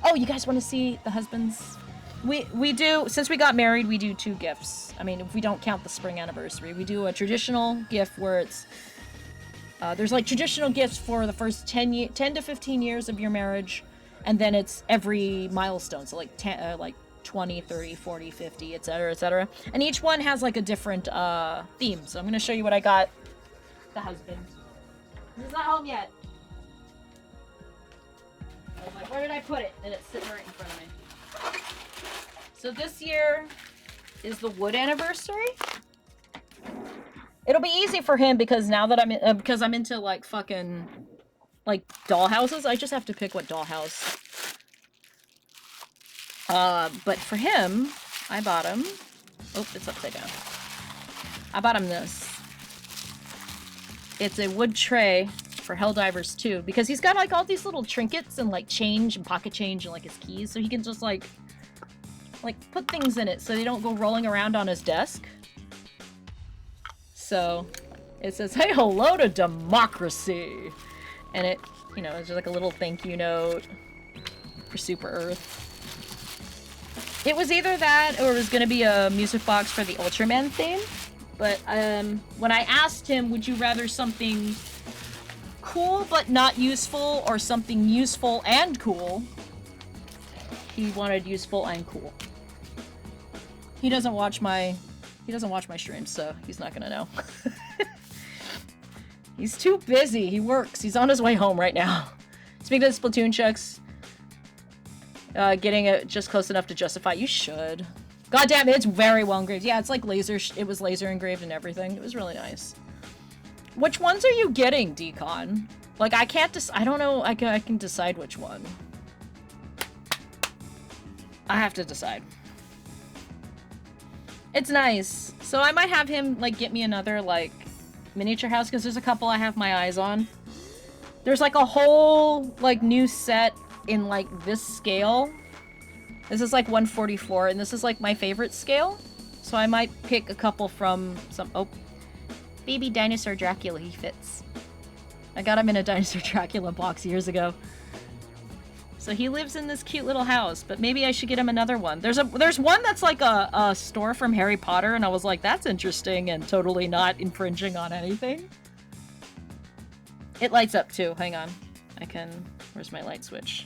Oh, you guys want to see the husbands? We do, since we got married, we do 2 gifts. I mean, if we don't count the spring anniversary. We do a traditional gift where it's... there's like traditional gifts for the first 10 to 15 years of your marriage, and then it's every milestone, so like 20, 30, 40, 50, etc., etc. And each one has like a different theme. So I'm gonna show you what I got the husband. He's not home yet. I was like, where did I put it? And it's sitting right in front of me. So this year is the wood anniversary. It'll be easy for him because now that because I'm into like fucking like dollhouses, I just have to pick what dollhouse. But for him, I bought him. Oh, it's upside down. I bought him this. It's a wood tray for Helldivers 2 because he's got like all these little trinkets and like change and pocket change and like his keys, so he can just like put things in it so they don't go rolling around on his desk. So it says, "Hey, hello to democracy," and it, you know, it's just like a little thank you note for Super Earth. It was either that or it was gonna be a music box for the Ultraman theme. But when I asked him, would you rather something cool but not useful or something useful and cool, he wanted useful and cool. He doesn't watch my He doesn't watch my streams, so he's not gonna know. He's too busy. He works. He's on his way home right now. Speaking of the Splatoon checks, getting it just close enough to justify. You should. God damn it, it's very well engraved. Yeah, it's like laser. It was laser engraved and everything. It was really nice. Which ones are you getting, Decon? Like, I can't I don't know. I can decide which one. I have to decide. It's nice. So I might have him, like, get me another, like, miniature house, because there's a couple I have my eyes on. There's, like, a whole, like, new set in, like, this scale. This is, like, 144, and this is, like, my favorite scale. So I might pick a couple from some... Oh. Baby Dinosaur Dracula, he fits. I got him in a Dinosaur Dracula box years ago. So he lives in this cute little house, but maybe I should get him another one. There's one that's like a store from Harry Potter, and I was like, that's interesting and totally not infringing on anything. It lights up too. Hang on. I can... Where's my light switch?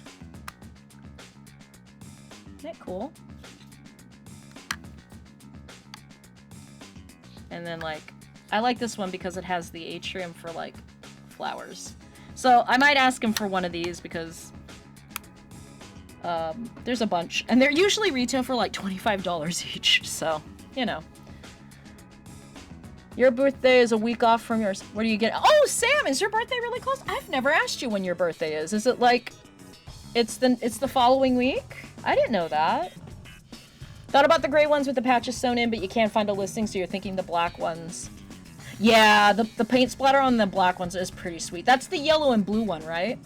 Isn't that cool? And then, like, I like this one because it has the atrium for, like, flowers. So I might ask him for one of these because there's a bunch. And they're usually retail for, like, $25 each. So, you know. Your birthday is a week off from yours. What do you get? Oh, Sam, is your birthday really close? I've never asked you when your birthday is. Is it, like, it's the following week? I didn't know that. Thought about the gray ones with the patches sewn in, but you can't find a listing, so you're thinking the black ones. Yeah, the paint splatter on the black ones is pretty sweet. That's the yellow and blue one, right?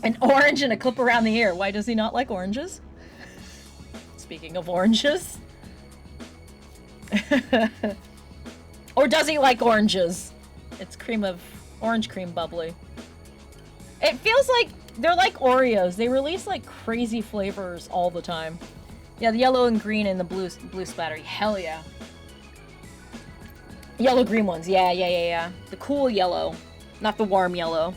An orange and a clip around the ear. Why does he not like oranges? Speaking of oranges. Or does he like oranges? It's orange cream bubbly. It feels like they're like Oreos. They release like crazy flavors all the time. Yeah, the yellow and green and the blue splatter. Hell yeah. Yellow green ones. Yeah. The cool yellow, not the warm yellow.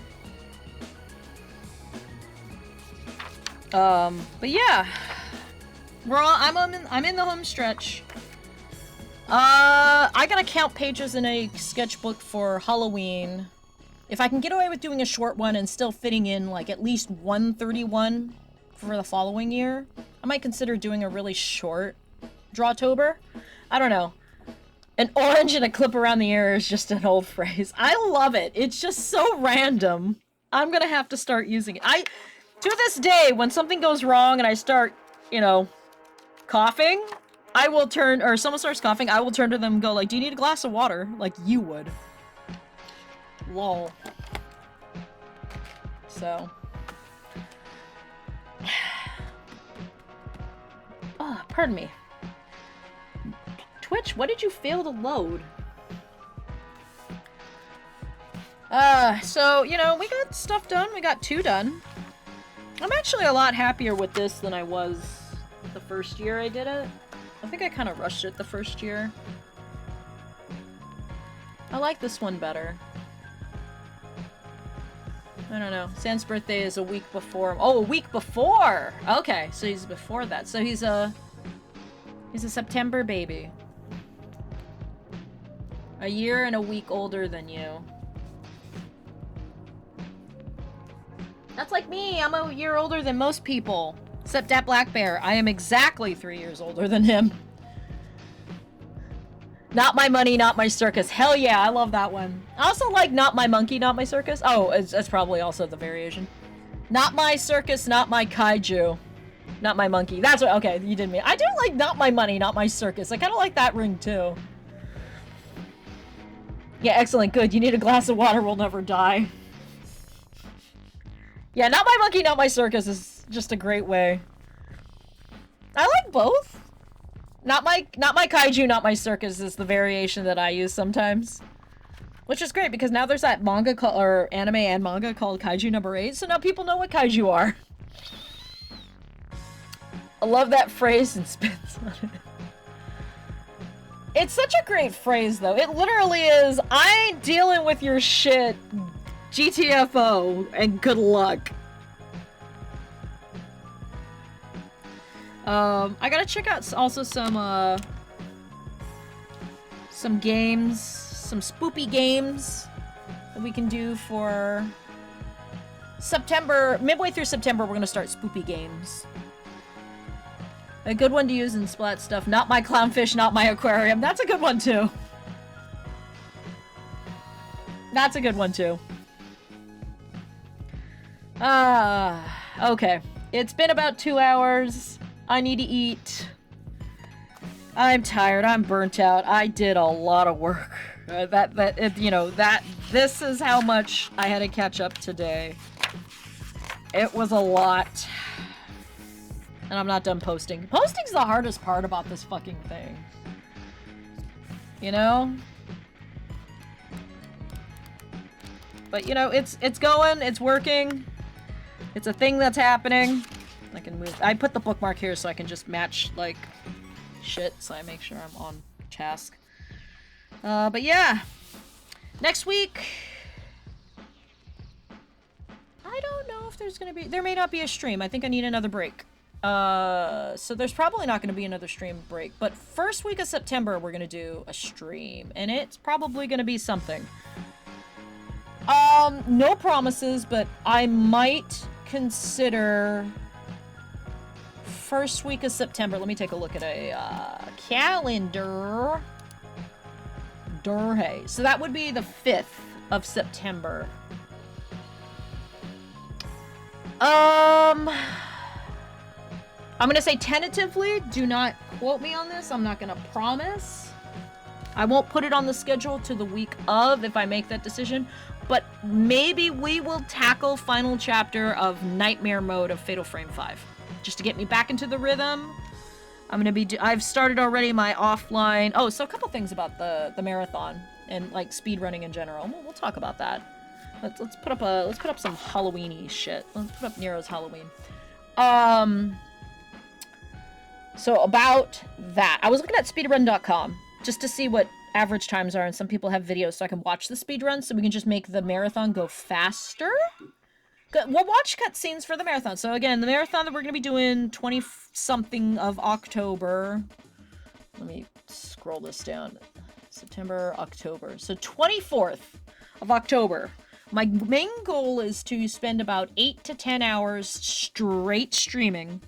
But yeah. I'm in the home stretch. I gotta count pages in a sketchbook for Halloween. If I can get away with doing a short one and still fitting in, like, at least 131 for the following year, I might consider doing a really short Drawtober. I don't know. An orange and a clip around the ear is just an old phrase. I love it. It's just so random. I'm gonna have to start using it. To this day, when something goes wrong and I start, you know, coughing, I will turn, or someone starts coughing, I will turn to them and go, like, do you need a glass of water? Like you would. Lol. So. Oh, pardon me. Twitch, what did you fail to load? So, you know, we got stuff done. We got 2 done. I'm actually a lot happier with this than I was the first year I did it. I think I kind of rushed it the first year. I like this one better. I don't know. Sam's birthday is a week before. Oh, a week before! Okay, so he's before that. So he's a September baby. A year and a week older than you. That's like me! I'm a year older than most people. Except that Black Bear. I am exactly 3 years older than him. Not my money, not my circus. Hell yeah, I love that one. I also like not my monkey, not my circus. Oh, that's probably also the variation. Not my circus, not my kaiju. Not my monkey. That's what, okay, you did me. I do like not my money, not my circus. I kind of like that ring too. Yeah, excellent, good. You need a glass of water, we'll never die. Yeah, not my monkey, not my circus is just a great way. I like both. Not my kaiju, not my circus is the variation that I use sometimes. Which is great because now there's that manga or anime and manga called Kaiju number 8, so now people know what kaiju are. I love that phrase and spits on it. It's such a great phrase though. It literally is, I ain't dealing with your shit, GTFO, and good luck. I gotta check out also some games, some spoopy games that we can do for September. Midway through September, we're gonna start spoopy games. A good one to use in Splat stuff. Not my clownfish, not my aquarium. That's a good one too. That's a good one too. Okay. It's been about 2 hours. I need to eat. I'm tired. I'm burnt out. I did a lot of work. This is how much I had to catch up today. It was a lot. And I'm not done posting. Posting's the hardest part about this fucking thing. You know? But, you know, it's going. It's working. It's a thing that's happening. I can move. I put the bookmark here so I can just match, like, shit. So I make sure I'm on task. But yeah. Next week... I don't know if there's gonna be... There may not be a stream. I think I need another break. So there's probably not gonna be another stream break. But first week of September, we're gonna do a stream. And it's probably gonna be something. No promises, but I might consider... First week of September. Let me take a look at a, calendar. Durhay. So that would be the 5th of September. I'm gonna say tentatively, do not quote me on this. I'm not gonna promise. I won't put it on the schedule to the week of if I make that decision. But maybe we will tackle final chapter of Nightmare Mode of Fatal Frame 5. Just to get me back into the rhythm. I've started already my offline... Oh, so a couple things about the marathon and, like, speedrunning in general. We'll talk about that. Let's put up some Halloween-y shit. Let's put up Nero's Halloween. So about that. I was looking at speedrun.com just to see what average times are, and some people have videos so I can watch the speedrun so we can just make the marathon go faster. We'll watch cutscenes for the marathon. So again, the marathon that we're going to be doing 20-something of October. Let me scroll this down. September, October. So 24th of October. My main goal is to spend about 8 to 10 hours straight streaming.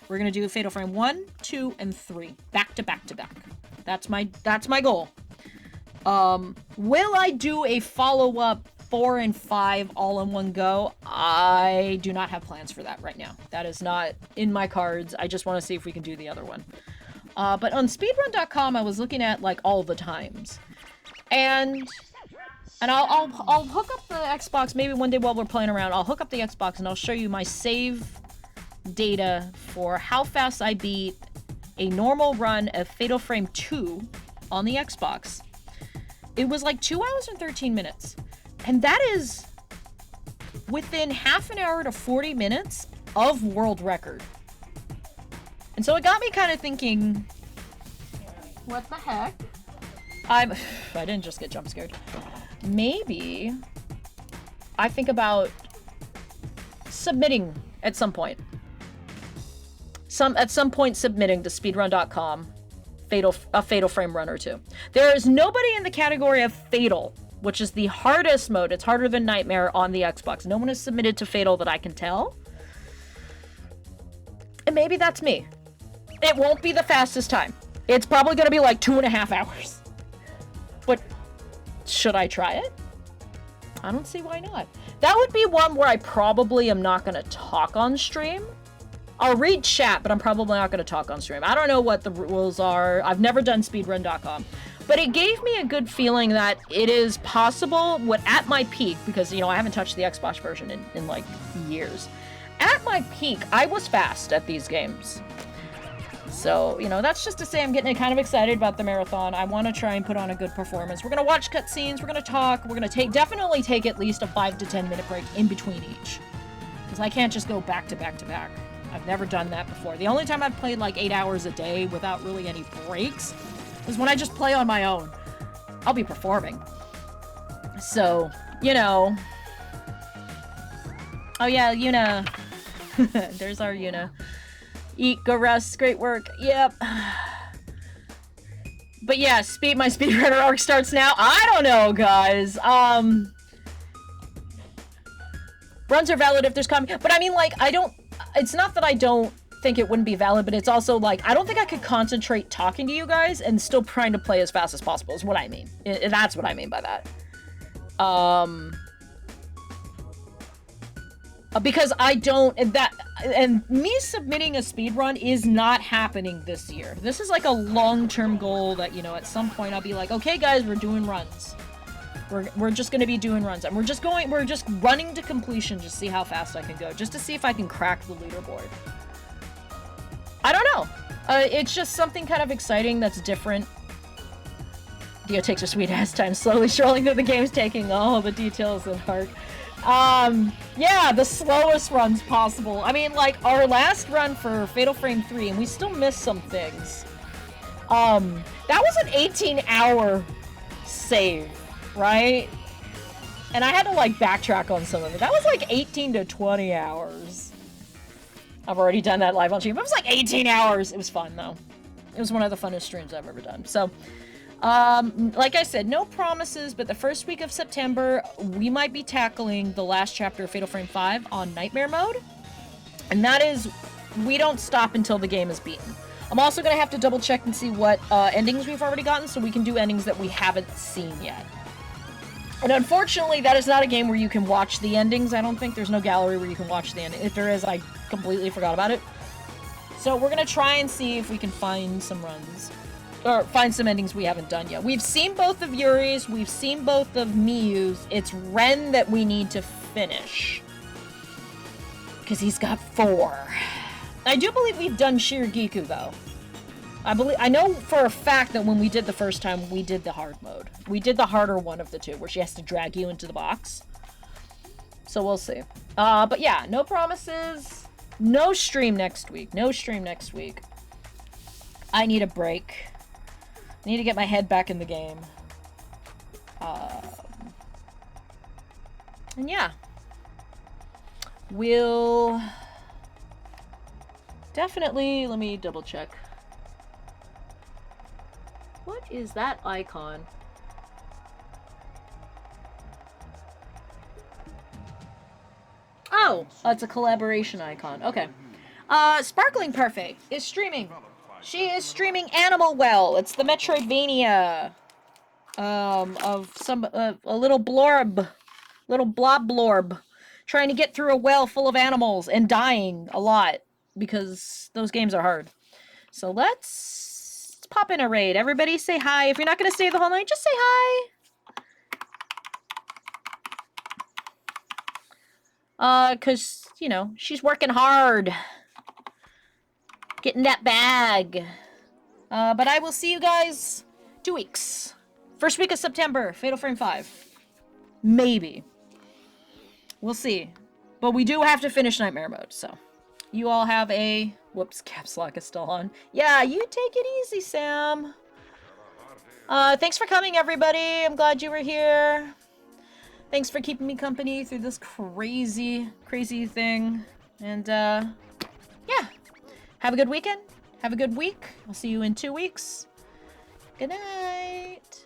We're going to do Fatal Frame 1, 2, and 3. Back to back to back. That's my goal. Will I do a follow-up 4 and 5 all in one go? I do not have plans for that right now. That is not in my cards. I just want to see if we can do the other one. But on speedrun.com, I was looking at, like, all the times. And I'll hook up the Xbox maybe one day while we're playing around. I'll hook up the Xbox and I'll show you my save data for how fast I beat a normal run of Fatal Frame 2 on the Xbox. It was like 2 hours and 13 minutes. And that is within half an hour to 40 minutes of world record. And so it got me kind of thinking, what the heck? I didn't just get jump scared. Maybe I think about submitting at some point. At some point submitting to speedrun.com a Fatal Frame run or two. There is nobody in the category of Fatal, which is the hardest mode. It's harder than Nightmare on the Xbox. No one has submitted to Fatal that I can tell. And maybe that's me. It won't be the fastest time. It's probably going to be like 2.5 hours. But should I try it? I don't see why not. That would be one where I probably am not going to talk on stream. I'll read chat, but I'm probably not going to talk on stream. I don't know what the rules are. I've never done speedrun.com. But it gave me a good feeling that it is possible, at my peak, because, you know, I haven't touched the Xbox version in like, years. At my peak, I was fast at these games. So, you know, that's just to say I'm getting kind of excited about the marathon. I want to try and put on a good performance. We're going to watch cutscenes. We're going to talk. We're going to definitely take at least a 5 to 10 minute break in between each. Because I can't just go back to back to back. I've never done that before. The only time I've played like 8 hours a day without really any breaks is when I just play on my own. I'll be performing. So, you know. Oh yeah, Yuna. There's our Yuna. Eat, go rest, great work. Yep. But yeah, my speedrunner arc starts now. I don't know, guys. Runs are valid if there's coming, but I mean, like, it's not that I don't think it wouldn't be valid, but it's also like, I don't think I could concentrate talking to you guys and still trying to play as fast as possible is what I mean. That's what I mean by that. Because I don't, and me submitting a speedrun is not happening this year. This is like a long-term goal that, you know, at some point I'll be like, okay guys, we're doing runs. We're just gonna be doing runs, and we're just running to completion to see how fast I can go, just to see if I can crack the leaderboard. I don't know. It's just something kind of exciting that's different. Dio takes her sweet ass time, slowly strolling through the games, taking all the details of heart. Yeah, the slowest runs possible. I mean, like, our last run for Fatal Frame 3, and we still missed some things. That was an 18-hour save, right? And I had to, like, backtrack on some of it. That was, like, 18 to 20 hours. I've already done that live on stream. It was, like, 18 hours. It was fun, though. It was one of the funnest streams I've ever done. So, like I said, no promises, but the first week of September, we might be tackling the last chapter of Fatal Frame 5 on Nightmare Mode. And that is, we don't stop until the game is beaten. I'm also going to have to double check and see what endings we've already gotten, so we can do endings that we haven't seen yet. And unfortunately, that is not a game where you can watch the endings. I don't think there's no gallery where you can watch the ending. If there is, I completely forgot about it. So we're going to try and see if we can find some runs. Or find some endings we haven't done yet. We've seen both of Yuri's, we've seen both of Miyu's. It's Ren that we need to finish. Because he's got 4. I do believe we've done Shirigiku, though. I know for a fact that when we did the first time, we did the hard mode. We did the harder one of the two, where she has to drag you into the box. So we'll see. But yeah, no promises. No stream next week. No stream next week. I need a break. I need to get my head back in the game. And yeah. We'll definitely, let me double check. What is that icon? Oh, it's a collaboration icon. Okay. Sparkling Perfect is streaming. She is streaming Animal Well. It's the Metroidvania of some a little blob trying to get through a well full of animals and dying a lot because those games are hard. So let's pop in a raid. Everybody say hi. If you're not going to stay the whole night, just say hi. 'Cause, you know, she's working hard. Getting that bag. But I will see you guys 2 weeks. First week of September, Fatal Frame 5. Maybe. We'll see. But we do have to finish Nightmare Mode, so. You all have a... Whoops, caps lock is still on. Yeah, you take it easy, Sam. Thanks for coming, everybody. I'm glad you were here. Thanks for keeping me company through this crazy, crazy thing. And, yeah. Have a good weekend. Have a good week. I'll see you in 2 weeks. Good night.